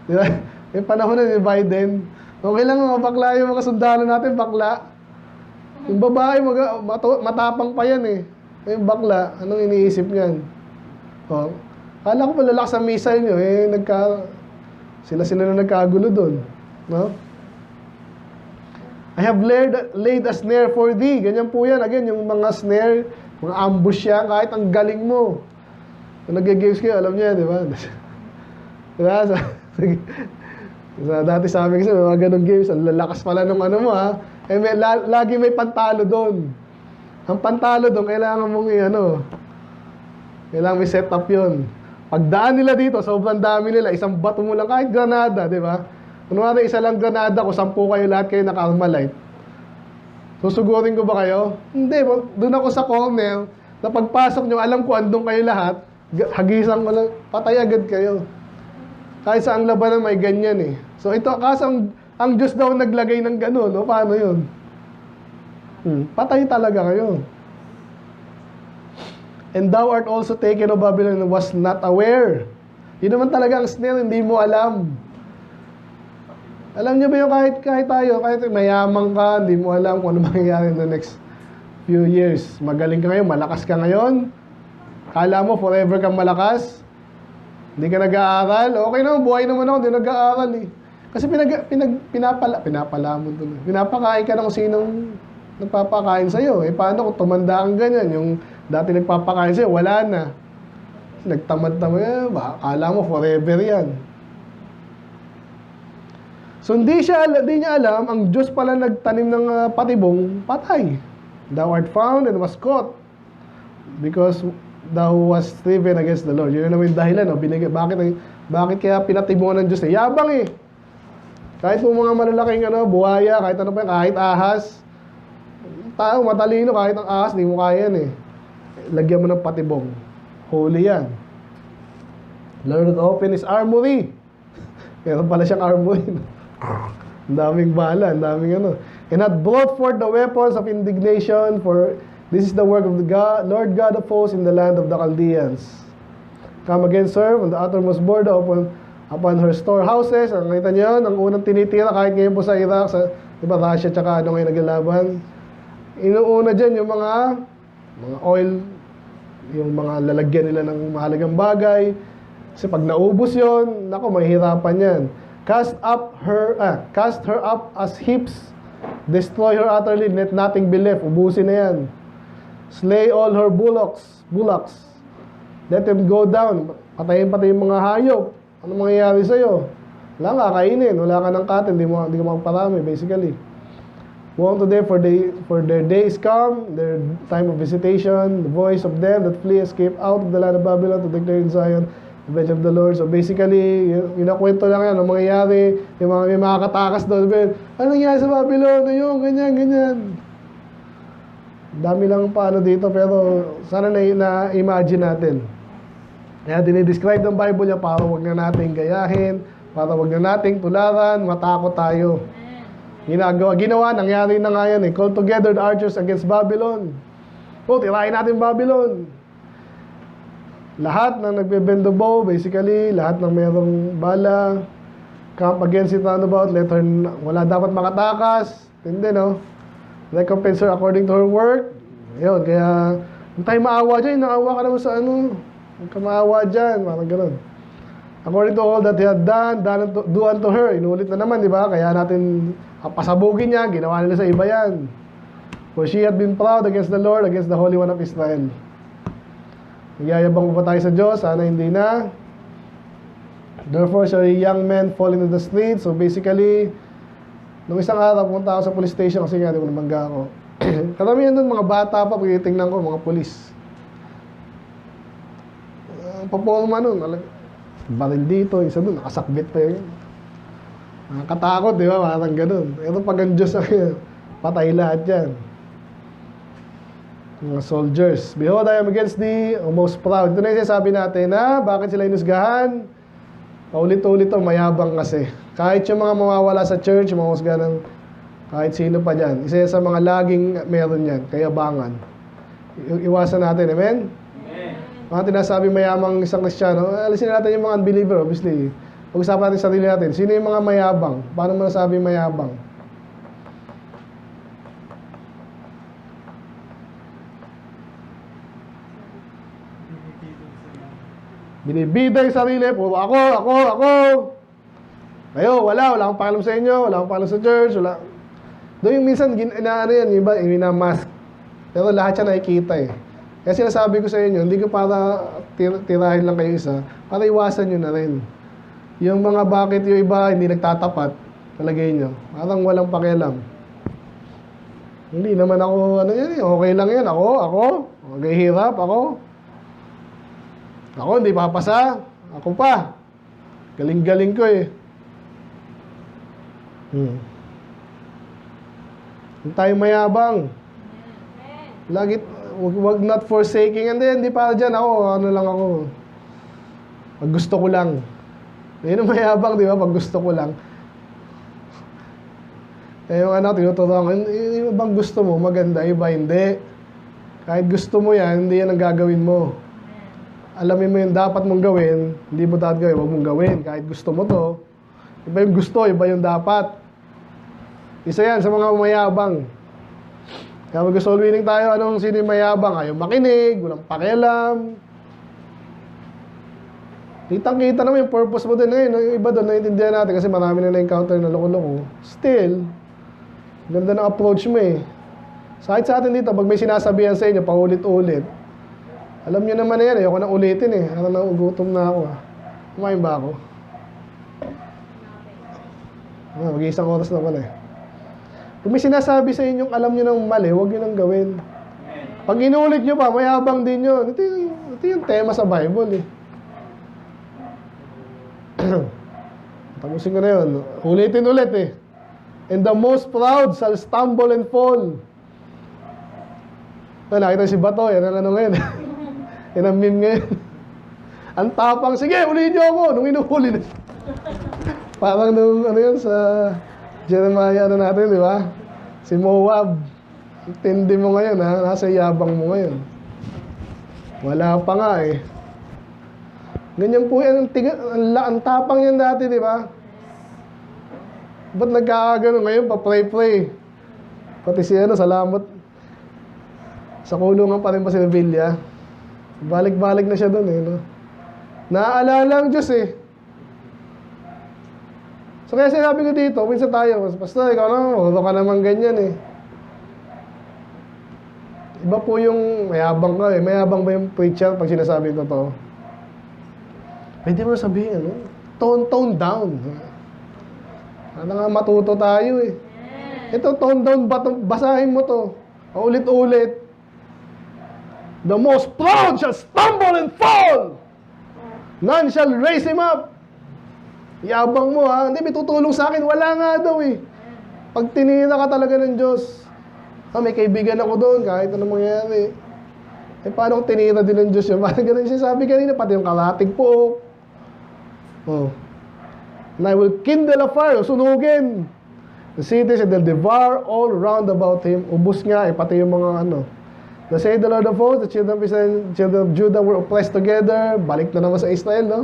Di ba? Yung panahon na ni Biden, okay lang mga bakla yung mga sundalo natin, bakla. Yung babae, matapang pa yan eh. Yung bakla, anong iniisip niyan? Oh, kala ko malalakas ang missile nyo, sila na nagkagulo doon. No? I have laid a snare for thee. Ganyan po yan. Again, yung mga snare, mga ambush yan, kahit ang galing mo. Kung nag-games kayo, alam niya, di ba? Diba? Dati sa amin kasi, mga ganong games, ang lalakas pala ng ano mo, ha? Lagi may pantalo doon. Ang pantalo doon, kailangan mong kailangan may set up yun. Pagdaan nila dito, sobrang dami nila, isang bato mo lang, kahit granada, di ba? Kunwari, isa lang granada, kung 10 kayo, lahat kayo naka-armalite. Susugurin ko ba kayo? Hindi, doon ako sa corner, na pagpasok nyo, alam ko andun kayo lahat, hagisan ko lang, patay agad kayo. Kahit sa ang labanan may ganyan eh. So ito, kasi ang Diyos daw naglagay ng gano'n, no? Paano yun? Patay talaga kayo. And thou art also taken of Babylon and was not aware. Yun naman talaga ang snare, hindi mo alam. Alam niyo ba yung kahit tayo, kahit mayaman ka, hindi mo alam kung ano mangyayari in the next few years. Magaling ka ngayon, malakas ka ngayon. Kala mo forever kang malakas. Hindi ka nag-aaral. Okay naman, buhay naman ako, hindi nag-aaral eh. Kasi pinapalamon doon. Pinapakain ka ng sinong nagpapakain sa'yo. Eh, paano kung tumanda kang ganyan? Yung dati nagpapakain sa'yo, wala na. Nagtamad-tamad, akala mo forever yan. So, hindi niya alam, ang Diyos pala nagtanim ng patibong, patay. Thou art found and was caught because thou was striven against the Lord. Yun na naman yung dahilan. No? Bakit kaya pinatibungan ng Diyos? Yabang eh. Kahit po mga malalaking buhaya, kahit ano pa yan, kahit ahas, tao matalino, kahit ang ahas, di mo kaya yan eh. Lagyan mo ng patibong. Holy yan. Lord open his armory. Meron pala siyang armory. Ang daming bala, ang daming And had brought forth the weapons of indignation for This is the work of the Lord God of hosts in the land of the Chaldeans. Come again, serve on the uttermost border upon her storehouses. Ang kita niyo, ang unang tinitira kahit ngayon po sa Iraq, sa diba, Russia tsaka ano ngayon naglalaban. Inuuna dyan yung mga oil, yung mga lalagyan nila ng mahalagang bagay. Kasi pag naubos yon, nako, mahihirapan yan. Cast her up as heaps, destroy her utterly, let nothing be left. Ubusin na yan. Slay all her bullocks. Let them go down. Patayin pati yung mga hayop. Ano mangyayari sa'yo? Wala ka kainin, wala ka ng katin, di ka makaparami, basically. Woe to them, for their days come, their time of visitation, the voice of them that flee escape out of the land of Babylon to declare in Zion the bench of the Lord. So basically, yung kwento lang yan, ang mangyayari, may mga katakas doon, ano nangyayari sa Babylon? Ayun, ganyan. Dami lang paano dito, pero sana na-imagine natin. Kaya dinidescribe ng Bible niya para wag na natin gayahin, para wag na nating tularan, matakot tayo. Ginawa, nangyari na nga yan eh. Call together the archers against Babylon. Tirahin natin Babylon. Lahat ng nagbe-bend the bow, basically, lahat ng mayroong bala, camp against it roundabout, let her, wala dapat makatakas. Hindi, no? Recompense her according to her work. Ayun, kaya, kung tayo maawa dyan, naawa ka naman sa ano, huwag ka maawa dyan, parang gano'n. According to all that he had done, do unto her. Inulit na naman, di ba? Kaya natin pasabugin niya, ginawa nila sa iba yan. For she had been proud against the Lord, against the Holy One of Israel. Nagyayabang ba tayo sa Diyos? Sana hindi na. Therefore, shall young men fall into the streets. So basically, nung isang araw, pumunta ako sa police station kasi nga, di ko namangga ako. Karamihan doon, mga bata pa, pagkitingnan ko, mga polis. Paporma nun, baril dito, isa doon, nakasakbit pa yun. Nakakatakot, di ba? Parang ganun. Ito pag ang Diyos patay lahat yan. Mga soldiers. Behold, I am against thee, O most proud. Ito na yung sinasabi natin na bakit sila inusgahan? Paulit-ulit ito, mayabang kasi. Kahit yung mga mawawala sa church, mga husgahan ng kahit sino pa dyan. Isa sa mga laging meron yan, kayabangan. Iwasan natin, amen? Mga tinasabi mayamang isang Kristiyano, alisin natin yung mga unbeliever, obviously. Pag-usapan natin sa sarili natin, sino yung mga mayabang? Paano mo nasabi mayabang? Binibida yung sarili, puro ako. Kayo, wala akong pakialam sa inyo, wala akong pakialam sa church, wala. Doon yung minsan, ano yan, yung iba, minamask. Pero lahat siya nakikita eh. Kaya sinasabi ko sa inyo, hindi ko para tirahin lang kayo isa, para iwasan nyo na rin. Yung mga bakit yung iba hindi nagtatapat, talagay nyo. Parang walang pakialam. Hindi naman ako, ano yan eh, okay lang yan. Ako, maghihirap, ako, hindi papasa. Ako pa. Galing-galing ko eh. Hindi tayo mayabang. Lagi, wag not forsaking. And then, hindi para dyan ako, ano lang ako. Pag gusto ko lang. Yun ang mayabang, di ba? Pag gusto ko lang. Eh, yung ano, tinuturuan, yung bang gusto mo, maganda, iba hindi. Kahit gusto mo yan, hindi yan ang gagawin mo. Alamin mo yung dapat mong gawin, hindi mo dapat gawin, huwag mong gawin. Kahit gusto mo to, iba yung gusto, iba yung dapat. Isa yan sa mga mayabang. Kaya mag-soul winning tayo, anong sino yung mayabang? Ayaw makinig, walang pakialam. Kitang-kita naman yung purpose mo din ngayon. Yung iba doon, naiintindihan natin kasi marami na na-encounter na loko-loko. Still, ganda ng approach mo eh. Kahit sa atin dito, pag may sinasabihan sa inyo, paulit-ulit, alam niyo naman na yan, ayoko nang ulitin eh. Ano na, gutom na ako ah. Kumain ba ako? Mag-iisang oras na pala eh. Kung may sinasabi sa inyong alam niyo ng mali, huwag niyo nang gawin. Pag inuulit niyo pa, mayabang din yun. Ito yung tema sa Bible eh. Tapusin ko na yun. Ulitin ulit eh. And the most proud shall stumble and fall. Nakita si Bato, yan ang ano ngayon. Yan ang meme ngayon. Ang tapang, sige, ulihin niyo ako. Nung inuhuli na. Parang nung ano yun sa Jeremiah ano natin, di ba? Si Moab. Tindi mo ngayon, ha? Nasa yabang mo ngayon. Wala pa nga eh. Ganyan po yan, ang tapang yan dati, di ba? Ba't nagkakagano ngayon, pa-pray-pray? Pati si salamat. Sa kulungan pa rin pa si Villa. Balik-balik na siya doon eh, no? Naaalala ang Diyos eh. So kaya sinabi ko dito, minsan tayo, Pastor, ikaw naman, huwag ka naman ganyan eh. Iba po yung mayabang ka eh. Mayabang ba yung preacher pag sinasabi yung totoo? Pwede mo sabihin, ano? Tone down. Ano nga, matuto tayo eh. Ito, tone down, basahin mo to. Ulit-ulit. The most proud shall stumble and fall. None shall raise him up. Yabang mo ha. Hindi, may tutulong sa akin. Wala nga daw eh. Pag tinira ka talaga ng Diyos, may kaibigan ako doon, kahit anong mangyayari. Eh, paano kung tinira din ng Diyos yun? Parang ganun siya sabi kanina, pati yung kalating po. Oh. And I will kindle a fire, sunugin. The cities and they'll devour all round about him. Ubus nga eh, pati yung mga ano. The say the Lord of hosts, the children of Israel, children of Judah were oppressed together. Balik na naman sa Israel, no?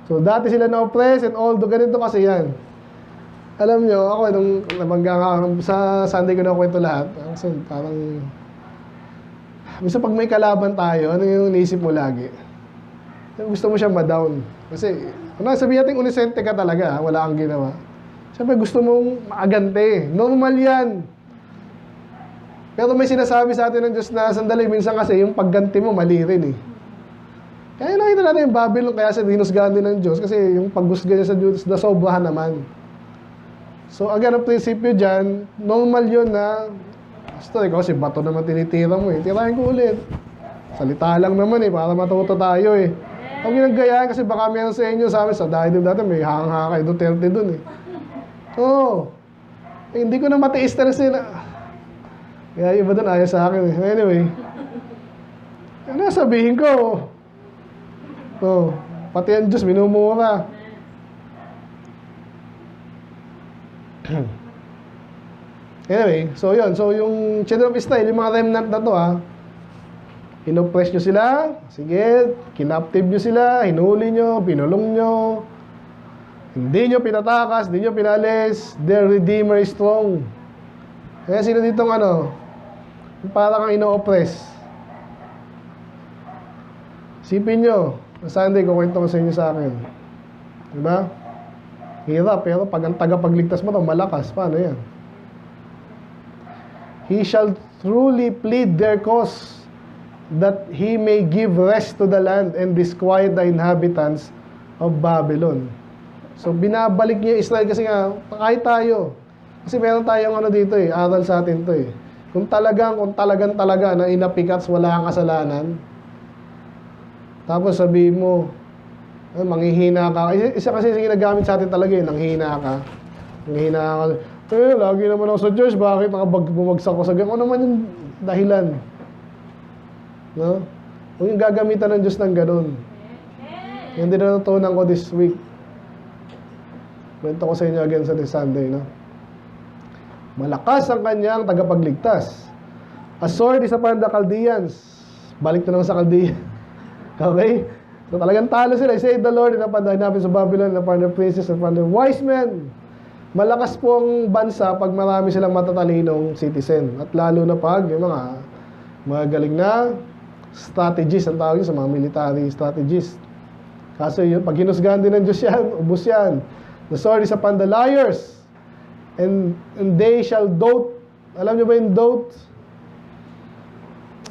So, dati sila na-oppressed and all, ganito kasi yan. Alam nyo, ako, nung sa Sunday ko na kwento lahat, kasi parang, minsan pag may kalaban tayo, ano yung naisip mo lagi? Gusto mo siya ma-down. Kasi, sabihin natin unisente ka talaga, wala kang ginawa. Siyempre, gusto mong maagante. Normal yan. Pero may sinasabi sa atin ng Diyos na sandali, minsan kasi yung pagganti mo, mali rin eh. Kaya nakita natin yung Babylon, kaya sa dinusgahan din ng Diyos, kasi yung paghusga niya sa Diyos, nasobrahan naman. So, again, ang prinsipyo dyan, normal yun na, Pastor, ikaw si bato naman tinitira mo eh. Tirahin ko ulit. Salita lang naman eh, para matuto tayo eh. Huwag ginagayaan kasi baka meron sa inyo, sa amin, sa dahil din dati, may hangakay, Duterte dun eh. Oo. Eh, hindi ko na matiis na rin kaya iba dun ayaw sa akin eh. Anyway, ano sabihin ko? Pati ang Diyos, minumura. Anyway, so yun. So yung children of Israel, yung mga remnant na to inoppress nyo sila. Sige, kinaptive nyo sila, hinuli nyo, pinulong nyo. Hindi nyo pinatakas, hindi nyo pinalis. Their Redeemer is strong. Kaya sino ditong parang kang ino-oppress. Sipin nyo, Sunday, kukwento ko sa inyo sa akin. Diba? Hirap, pero pag ang tagapagligtas mo malakas, paano yan? He shall truly plead their cause, that he may give rest to the land and disquiet the inhabitants of Babylon. So, binabalik niya Israel kasi nga, kahit tayo. Kasi meron tayong dito aral sa atin to eh. Kung talagang na inapikats, wala kang kasalanan, tapos sabihin mo, manghihina ka. Isa kasi ginagamit sa atin talaga nanghihina ka. Nanghihina ka. Lagi naman ako sa church, bakit bumagsak ko sa ganyan? Ano naman yung dahilan? No? Huwag yung gagamitan ng Diyos ng ganun. Yan din na natutunan ko this week. Kwento ko sa inyo again sa this Sunday, no? Malakas ang kanyang tagapagligtas. A sword is upon the Chaldeans. Balik na naman sa Chaldean. Okay? So talagang talo sila. Say the Lord, and upon the inhabitants of Babylon, and upon the princes, and upon the wise men. Malakas po ang bansa pag marami silang matatalinong citizen. At lalo na pag yung mga galing na strategists, ang tawag sa mga military strategists. Kaso yun, pag hinusgahan din ng Diyos yan, ubus yan. The sword is upon the liars, and they shall dote. Alam niyo ba yung dote?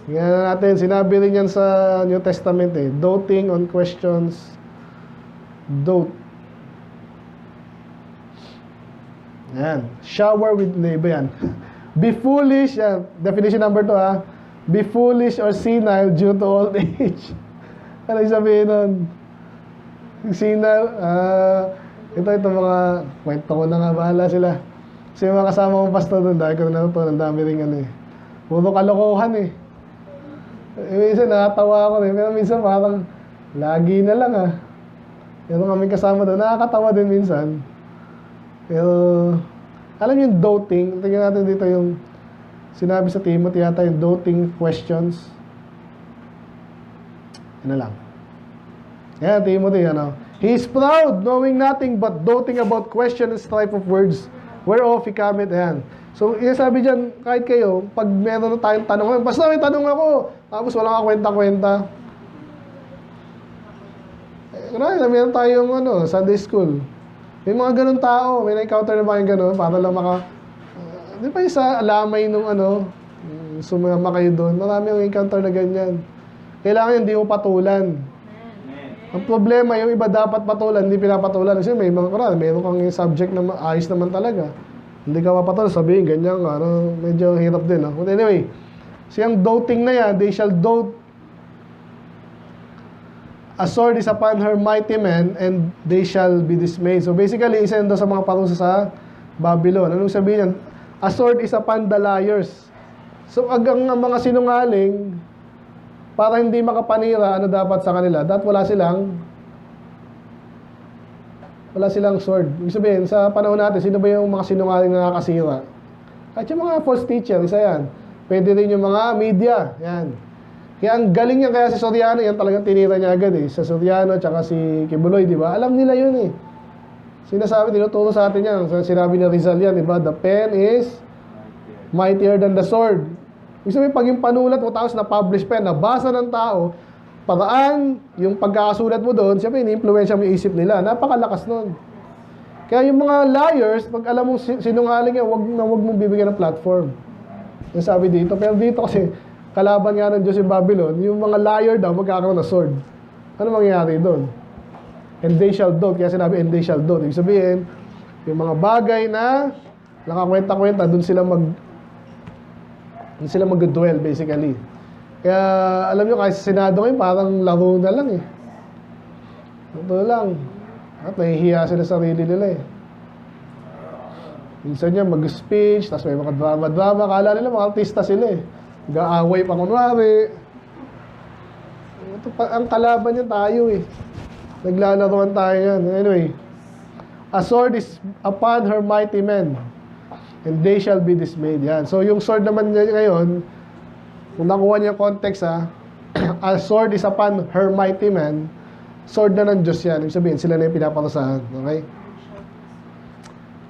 Tingnan natin, sinabi rin yan sa New Testament doting on questions. Dote. Yan. Shower with, iba yan. Be foolish, yan. Definition number 2 Be foolish or senile due to old age. Ano yung sabihin nun? Senile, ito mga kwento ko na nga, bahala sila. Kasi yung mga kasama kong pastor doon, dahil ko na natutunan, ang dami rin puro kalokohan minsan nakatawa ako pero minsan parang lagi na lang pero kami kasama doon, nakakatawa din minsan. Pero alam niyo yung doting, tingnan natin dito yung Sinabi sa Timothy yata yung doting questions. Yan na lang. Yan, Timothy, ano. He is proud, knowing nothing but doting about question and strife of words, whereof he cometh. Ayan. So, yung sabi dyan, kahit kayo, pag meron na tayong tanong, basta may tanong ako, tapos walang kakwenta-kwenta. Meron tayong Sunday school. May mga ganun tao, may na-encounter na ba yung ganun, para lang di ba yung sa alamay nung sumama kayo doon, marami yung encounter na ganyan. Kailangan hindi mo patulan. Ang problema, yung iba dapat patulan, hindi pinapatulan. Kasi may mga meron kang subject na ayos naman talaga. Hindi ka mapatulan, sabihin, ganyan, medyo hirap din. But anyway, siyang doting na yan, they shall dote. A sword is upon her mighty men, and they shall be dismayed. So basically, isa yun sa mga parusa sa Babylon. Anong sabihin yan? A sword is upon the liars. So ang mga sinungaling, para hindi makapanira, dapat sa kanila? Dapat wala silang sword. Ibig sabihin, sa panahon natin, sino ba yung mga sinungaling na nakakasira? At yung mga false teacher, isa yan. Pwede rin yung mga media, yan. Kaya ang galing niya, kaya si Soriano, yan talagang tinira niya agad eh. Sa Soriano, tsaka si Kibuloy, di ba? Alam nila yun eh. Sinasabi, tinuturo sa atin yan. Sinabi ni Rizal yan, di ba? The pen is mightier than the sword. Ibig sabihin, pag yung panulat mo, tapos na-publish pa yan, nabasa ng tao, paraan, yung pagkakasulat mo doon, siyempre, ini-influensya mo yung isip nila. Napakalakas nun. Kaya yung mga liars, pag alam mo sinungaling yan, wag mong bibigyan ng platform. Yung sabi dito. Pero dito kasi, kalaban nga ng Diyos yung Babylon, yung mga liar daw, magkakaroon ng sword. Ano mangyayari doon? And they shall dote. Kaya sinabi, and they shall dote. Ibig sabihin, yung mga bagay na nakakwenta-kwenta, doon sila mag-dwell basically. Kaya alam nyo, kahit sa Senado ngayon, parang laro na lang eh. Ito lang. At nahihiya sila sa sarili nila eh. Minsan niya mag-speech, tapos may mga drama-drama. Kala nila mga artista sila eh. Mag-aaway pa kunwari. Ang kalaban niya tayo eh. Naglalaroan tayo yan. Anyway, a sword is upon her mighty men, and they shall be dismayed. Yan. So, yung sword naman niya ngayon, kung nakuha niya yung context a sword is upon her mighty men, sword na ng Diyos yan. Ibig sabihin, sila na yung pinaparusahan. Okay?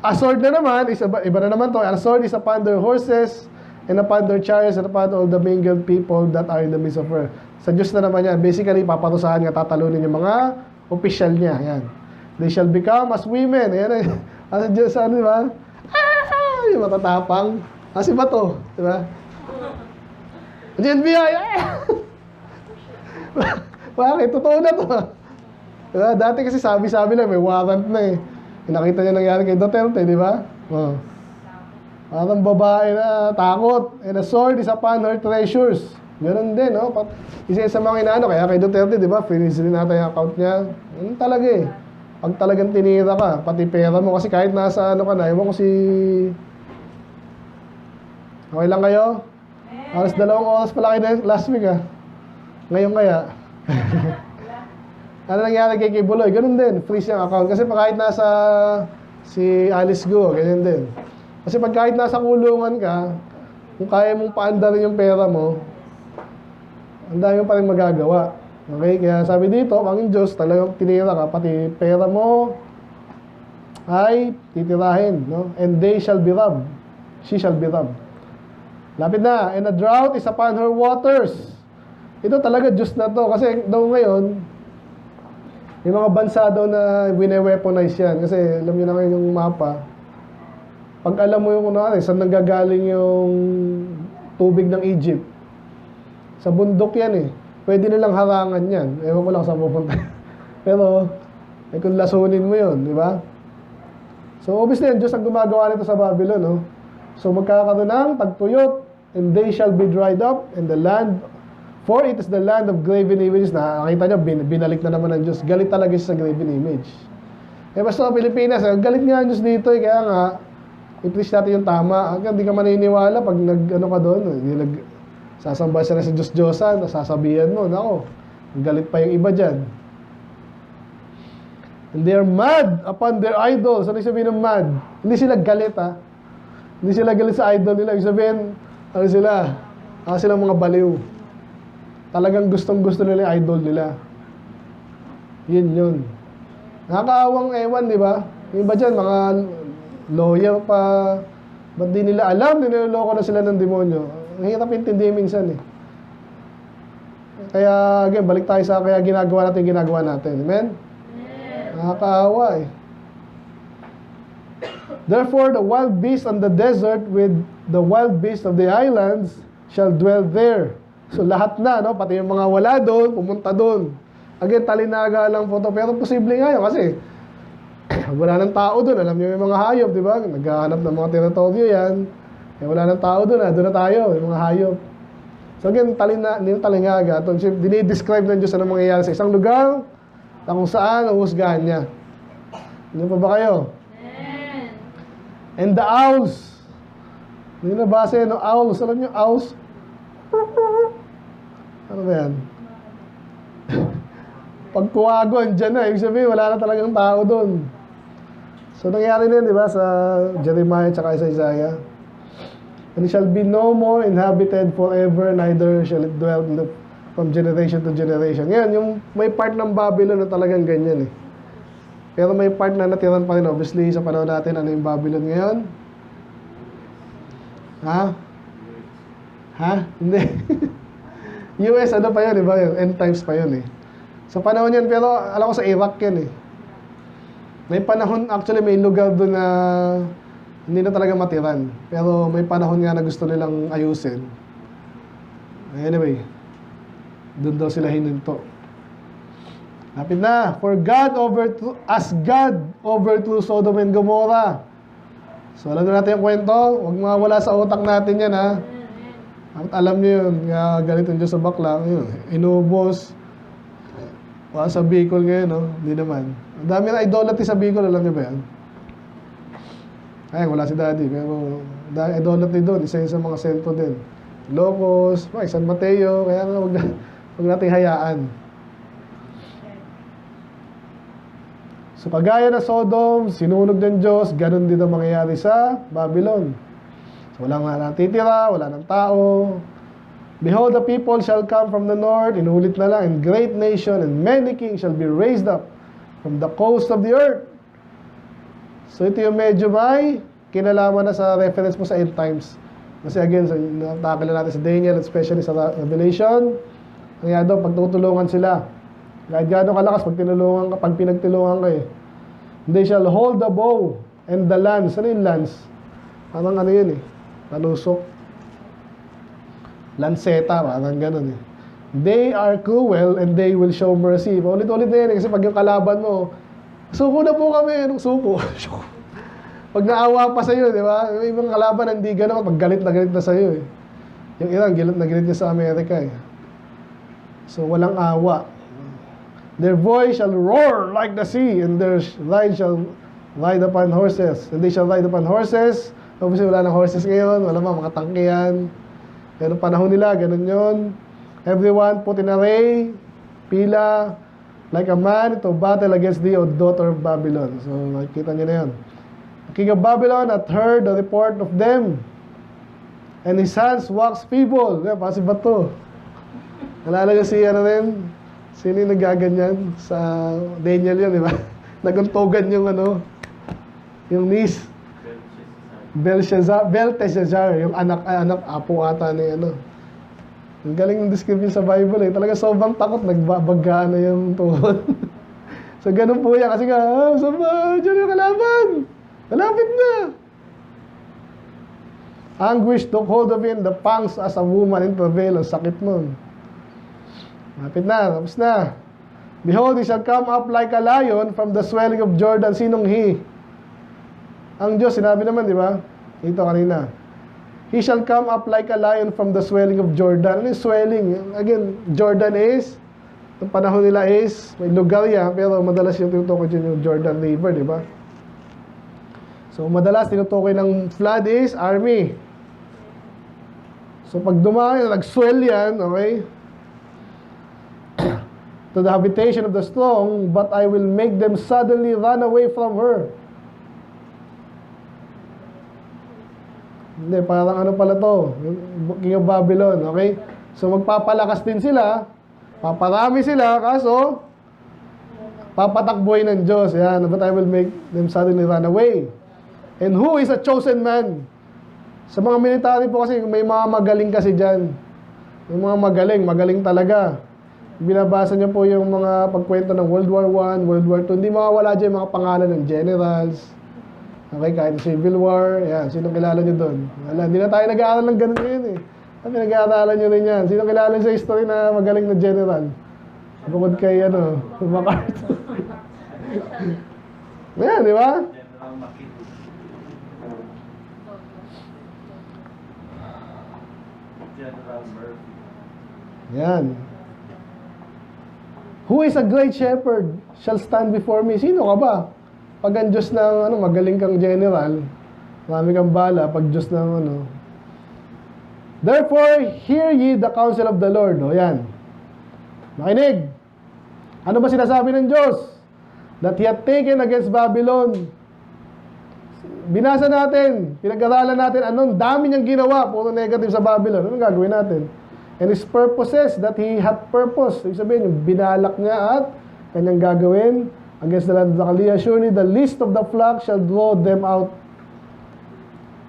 A sword na naman, iba na naman to. A sword is upon their horses, and upon their chariots, and upon all the mingled people that are in the midst of her. Sa Diyos na naman yan. Basically, paparusahan nga, tatalunin yung mga official niya. Yan. They shall become as women. Yan. Sa Diyos, di ba? Yung matatapang. Kasi ba to? Di ba? GNBI! Bakit? Totoo na to. Diba? Dati kasi sabi lang, may warrant na eh. Nakita niya nangyari kay Duterte, di ba? Oh. Parang babae na takot. And a sword is upon her treasures. Ganun din, no? Isa sa mga inaano, kaya kay Duterte, di ba? Finish rin natin yung account niya. Ganun talaga eh. Pag talagang tinira ka, pati pera mo, kasi kahit nasa ano ka na, ewan ko si... Okay lang kayo? Alas 2 oras pala kayo last week ah. Ngayon kaya. Ano nangyari kay Kibuloy? Ganun din, freeze yung account. Kasi kahit nasa si Alice Go, ganyan din. Kasi pag kahit nasa kulungan ka, kung kaya mong paandarin yung pera mo, ang dami mo pa rin magagawa. Okay? Kaya sabi dito, ang Diyos talagang tinira ka, pati pera mo ay titirahin. No? And they shall be robbed. She shall be robbed. Lapit na. And a drought is upon her waters. Ito talaga Diyos na to. Kasi daw ngayon, may mga bansa daw na wine-weaponize yan. Kasi alam nyo na ngayon yung mapa. Pag alam mo yung saan nanggagaling yung tubig ng Egypt, sa bundok yan eh. Pwede nilang harangan yan. Ewan ko lang saan pupunta. Pero, kung lasunin mo yun, di ba? So, obviously, ang Diyos ang gumagawa nito sa Babylon, no? So, magkakaroon ng tagtuyot, and they shall be dried up, and the land, for it is the land of graven images. Nakakita nyo, binalik na naman ng Diyos. Galit talaga siya sa graven image. Eh, basta Pilipinas, galit nga ang Diyos dito eh. Kaya nga, i-preach natin yung tama. Hanggang di ka maniniwala pag nag-ano ka doon, sasamba siya na sa Diyos-Diyosan, sasabihan mo, nako, galit pa yung iba dyan. And they are mad upon their idols. Ano yung sabihin ng mad? Hindi sila galit, ha? Hindi sila galit sa idol nila. Yung sabihin, Ano sila? Silang mga baliw. Talagang gustong-gusto nila yung idol nila. Yun. Nakakaawang ewan, di ba? Yung iba dyan, mga lawyer pa. Ba't di nila alam? Niloloko na sila ng demonyo. Ang hirap intindihin minsan eh. Kaya, again, balik tayo sa kaya ginagawa natin. Amen? Nakakaawa eh. Therefore, the wild beasts on the desert with the wild beasts of the islands shall dwell there. So, lahat na, no? Pati yung mga wala doon, pumunta doon. Again, talinaga lang po to. Pero posible nga yun kasi wala nang tao doon. Alam niyo yung mga hayop, di ba? Naghahanap ng mga teritoryo yan. Wala nang tao doon, doon na tayo, yung mga hayop. So again, talingaga. Dinidescribe ng Diyos ano mangyayari sa isang lugar na kung saan uhusgahan niya. Ano pa ba kayo? And the owls. Hindi na base, no? Owls. Alam niyo, owls? Ano ba yan? Pagkuwagon, dyan na. Ibig sabihin, wala na talagang tao doon. So, nangyari na yun, di ba? Sa Jeremiah tsaka sa Isaiah. And it shall be no more inhabited forever, neither shall it dwell from generation to generation. Ngayon, yung may part ng Babylon na talagang ganyan eh. Pero may part na natiran pa rin. Obviously, sa panahon natin, ano yung Babylon ngayon? Hindi. US, ano pa yun, di ba? End times pa yun eh. Sa panahon yan, pero alam ko sa Iraq yan eh. May panahon, actually may lugar doon na hindi na talaga matiran. Pero may panahon nga na gusto nilang ayusin. Anyway, doon daw sila hininto. Lapit na. For God as God overthrew Sodom and Gomorrah. So alam na natin yung kwento. Huwag mawala sa utak natin yan ha. At alam niyo yun, galit yung Diyos sa bakla. Inubos. Wala sa Bicol ngayon, no? Hindi naman. Ang dami na idolatry sa Bicol, alam niyo ba yan? Ay, wala si Daddy. Pero idolatry doon, isa yun sa mga sentro din. Locos, San Mateo, kaya nga huwag nating hayaan. So, kagaya na Sodom, sinunog ng Diyos, ganun din ang mangyayari sa Babylon. So, wala nga natitira, wala ng tao. Behold, the people shall come from the north, inulit na lang, and great nation and many kings shall be raised up from the coast of the earth. So, ito yung medyo may kinalaman na sa reference mo sa end times. Kasi again, natakil na natin sa Daniel, especially sa Revelation, kaya daw, pagtutulungan sila. Kahit gano'ng kalakas, pag pinagtulungan ka eh. They shall hold the bow and the lance. Ano yung lance? Parang ano yun eh. Panusok. Lanceta, parang gano'n eh. They are cruel and they will show mercy. Ulit-ulit na yan eh. Kasi pag yung kalaban mo, suko na po kami. Anong suko? Pag naawa pa sa'yo, di ba? Yung ibang kalaban, hindi gano'n. Pag galit na sa'yo eh. Yung Iran, galit na galit niya sa Amerika eh. So, walang awa. Their voice shall roar like the sea, and their ride shall ride upon horses. And they shall ride upon horses. Obviously, wala ng horses ngayon. Wala mga tangke yan. Pero panahon nila, ganun yun. Everyone put in array, pila, like a man to battle against thee, O daughter of Babylon. So, makikita nyo na yun. The king of Babylon hath heard the report of them, and his hands wax feeble. Pasi ba to? Nalala nyo si ano rin? Sino yung nagaganyan? Sa Daniel yun, di ba? Naguntogan yung ano, yung niece. Belteshazzar, yung anak, apo ata ni ano. Ang galing ng description sa Bible eh. Talaga sobrang takot, nagbabaggaan na yung tuhod. So ganun po yan. Kasi nga, dyan yung kalaban. Malapit na. Anguish took hold of him, the pangs as a woman in travail. Ang sakit nun. Malapit na, tapos na. Behold, he shall come up like a lion from the swelling of Jordan. Sinong he? Ang Diyos, sinabi naman, di ba? Ito kanina. He shall come up like a lion from the swelling of Jordan. Ano yung swelling? Again, Jordan is, ang panahon nila is, may lugar yan, pero madalas yung tinutukoy dyan yung Jordan River, di ba? So, madalas tinutukoy ng flood is army. So, pag dumami, nag-swell yan, okay? To the habitation of the strong, but I will make them suddenly run away from her. Hindi, parang ano pala to, King of Babylon, okay? So magpapalakas din sila, paparami sila, kaso papatakbuhin ng Diyos. Yan, but I will make them suddenly run away. And who is a chosen man? Sa mga military po kasi, may mga magaling kasi dyan. Yung mga magaling talaga. Binabasa niyo po yung mga pagkwento ng World War I, World War II. Hindi mawawala dyan yung mga pangalan ng generals. Okay, kahit Civil War. Yan, sino kilala niyo doon? Wala, hindi na tayo nag-aaral ng ganun ngayon eh. Pinag-aaralan niyo rin yan. Sino kilala niyo sa history na magaling na general? Bukod kay, MacArthur. Yan, di ba? Yan. Who is a great shepherd shall stand before me? Sino ka ba? Pag ang Diyos ng magaling kang general, marami kang bala, pag Diyos ng Therefore, hear ye the counsel of the Lord. O yan. Makinig. Ano ba sinasabi ng Diyos? That He hath taken against Babylon. Binasa natin, pinag-aralan natin, anong dami niyang ginawa, puro negative sa Babylon. Anong gagawin natin? And His purposes that He hath purpose. Ibig sabihin, yung binalak niya at kanyang gagawin against the land of the Chaldeans. Surely the least of the flock shall draw them out.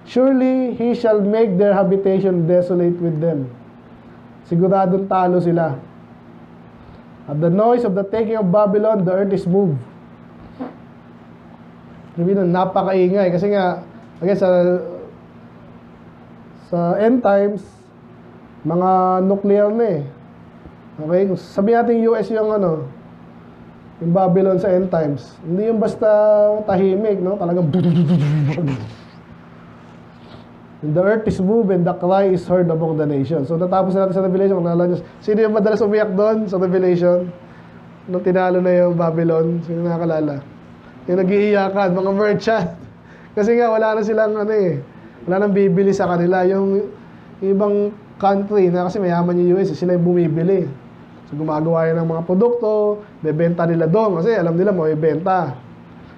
Surely He shall make their habitation desolate with them. Siguradong talo sila. At the noise of the taking of Babylon, the earth is moved. Sabihin nun, napakaingay. Kasi nga, again, sa end times, mga nuclear na eh. Okay? Sabihin natin US yung yung Babylon sa end times. Hindi yung basta tahimik, no? Talagang the earth is moved and the cry is heard among the nations. So natapos na natin sa Revelation. Sino yung madalas umiyak doon sa Revelation? Nung tinalo na yung Babylon, sino nakakalala? Yung nag-iiyakan, mga merchant. Kasi nga wala na silang wala nang bibili sa kanila. Yung ibang country na kasi mayaman yung US, sila yung bumibili. So gumagawa yan ng mga produkto, bebenta nila doon kasi alam nila may benta.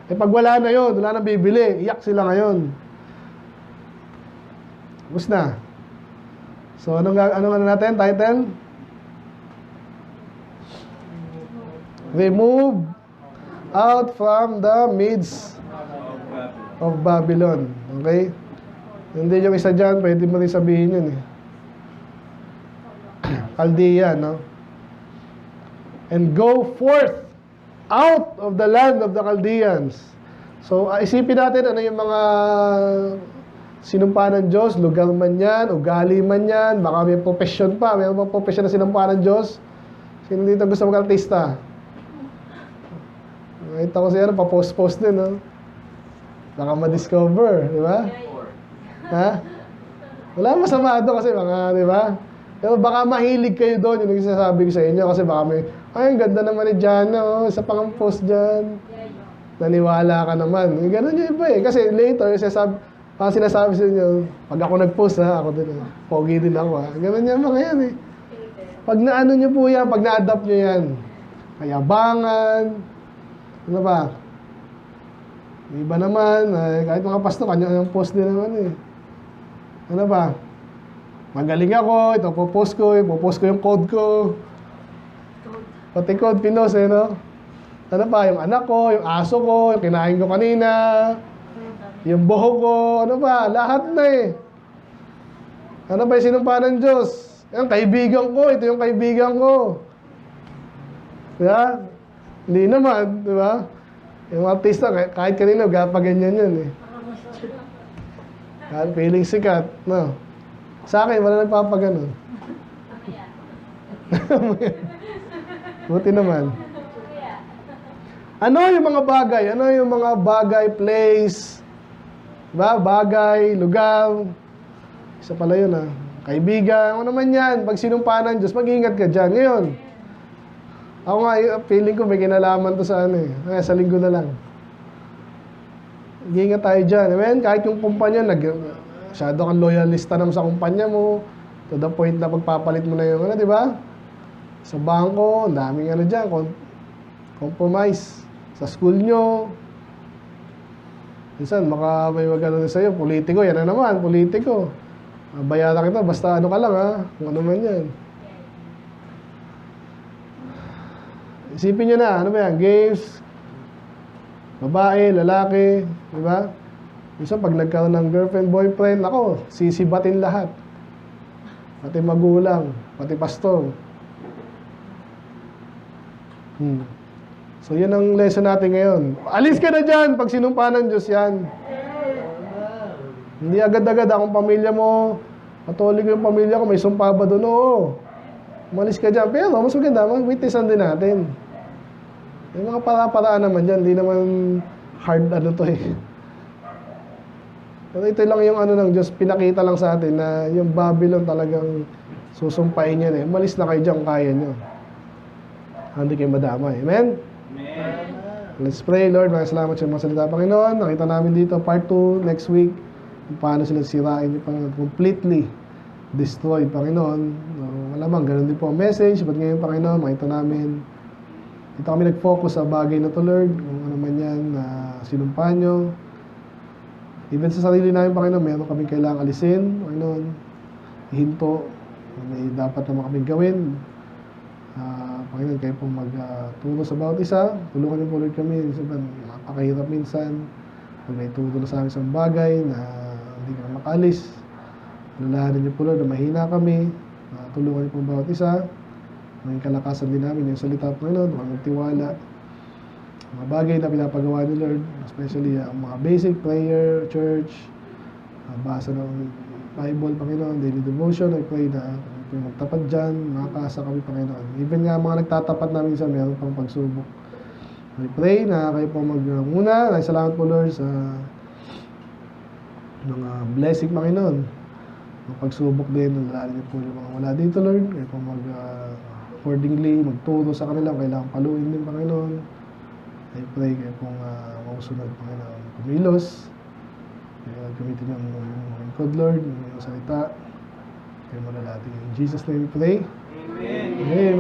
Eh pag wala na yun, wala nang bibili, iyak sila ngayon. Tapos na. So anong natin? Title? Remove out from the midst of Babylon. Okay? Hindi yung isa dyan, pwede mo rin sabihin yun eh. Chaldean, no? And go forth out of the land of the Chaldeans. So, isipin natin ano yung mga sinumpa ng Diyos, lugar man yan, ugali man yan, baka may profession pa, may mga profession na sinumpa ng Diyos. Sino dito gusto mag-artista? Nakita ko siya, pa-post-post din, no? Baka ma-discover, di ba? Ha? Wala masama doon kasi mga, di ba? Pero baka mahilig kayo doon, yung nagsasabi ko sa inyo, kasi baka may, ay, ang ganda naman ni Jana, oh, isa pang post dyan. Naniwala ka naman. Ganun yung iba eh. Kasi later, sinasabi sa inyo, pag ako nag-post ha, ako din, pogi din ako ha. Ganun yung mga yan eh. Pag naano nyo po yan, pag na-adapt nyo yan, kayabangan, ano ba? Iba naman, kahit mga pastor, kanya-kanyang post din naman eh. Ano ba? Magaling ako, ito popost ko yung code ko. Pati code, pinos eh, no? Ano pa, yung anak ko, yung aso ko, yung kinain ko kanina, yung buhok ko, ano ba, lahat na eh. Ano ba yung sinumpa ng Diyos? Yung kaibigan ko, ito yung kaibigan ko. Diba? Hindi naman, diba? Yung artista, kahit kanino, gapaganyan yan eh. Kahit feeling sikat, no? Sa akin, wala nagpapaganon. Buti naman. Ano yung mga bagay? Ano yung mga bagay, place, diba? Bagay, lugar. Isa pala yun ah. Kaibigan, ano naman yan. Pag sinumpa ng Diyos, mag-ingat ka dyan. Ngayon, ako nga, feeling ko may kinalaman to sa sa linggo na lang. Mag-ingat tayo dyan. Amen? Kahit yung kumpanya, masyado kang loyalista naman sa kumpanya mo, to the point na pagpapalit mo na yung di ba? Sa bangko, ang daming dyan, compromise. Sa school nyo, Minsan, baka may magano sa'yo, politiko, yan na naman, politiko. Bayaran kita, basta ano ka lang ha, kung ano man yan. Isipin nyo na, ano ba yan, games, babae, lalaki, di ba? Minsan, pag nagkaroon ng girlfriend, boyfriend, ako, sisibatin lahat. Pati magulang, pati pastor. So, yan ang lesson natin ngayon. Alis ka na dyan pag sinumpa ng Diyos yan. Hindi agad-agad akong pamilya mo, Katoliko yung pamilya ko, may sumpa ba doon? Oo. Umalis ka dyan. Pero mas maganda, witnessan din natin. Yung mga para-paraan naman dyan, hindi naman hard ano to eh. Pero ito lang yung ano ng Diyos, pinakita lang sa atin na yung Babylon talagang susumpain yan eh. Umalis na kayo dyan kung kaya nyo. Hindi kayo madamay. Amen? Amen. Let's pray, Lord. Maraming salamat sa mga salita, Panginoon. Nakita namin dito, part 2, next week, kung paano sila sirain yung Panginoon, completely destroyed, Panginoon. Malamang, ganun din po ang message. But ngayon, Panginoon, makita namin, ito kami nag-focus sa bagay na to, Lord. Kung ano man yan, sinumpa nyo. Even sa sarili namin, Panginoon, meron kaming kailangang alisin, Panginoon. Hinto. May dapat naman kaming gawin. Panginoon, kayo pong magturo sa bawat isa. Tulungan niyo po ulit kami. Napakahirap minsan. Pag may tutulong sa amin sa bagay na hindi kami makalis. Lalahanin niyo po Lord na mahina kami. Tulungan niyo po bawat isa. Maging kalakasan din namin yung salita, Panginoon. Magtiwala. Mga bagay na pinapagawa niyo, Lord. Especially ang mga basic prayer, church, basa ng Bible, Panginoon, daily devotion. I pray na kung magtapat dyan, makakaasa kami, Panginoon. Even nga mga nagtatapat namin sa meron pang pagsubok. I pray na kayo po magmuna. Salamat po, Lord, sa mga blessing, Panginoon. Ang pagsubok din, nalalagay niyo po yung mga wala dito, Lord. Kayo po accordingly, magturo sa kanila. Kailangan paluin din, Panginoon. I pray kayo pong mausunod, Panginoon. Kumilos. Kaya gamitin yung code, Lord, yung salita. Kayo malalating. In Jesus' name we pray. Amen. Amen.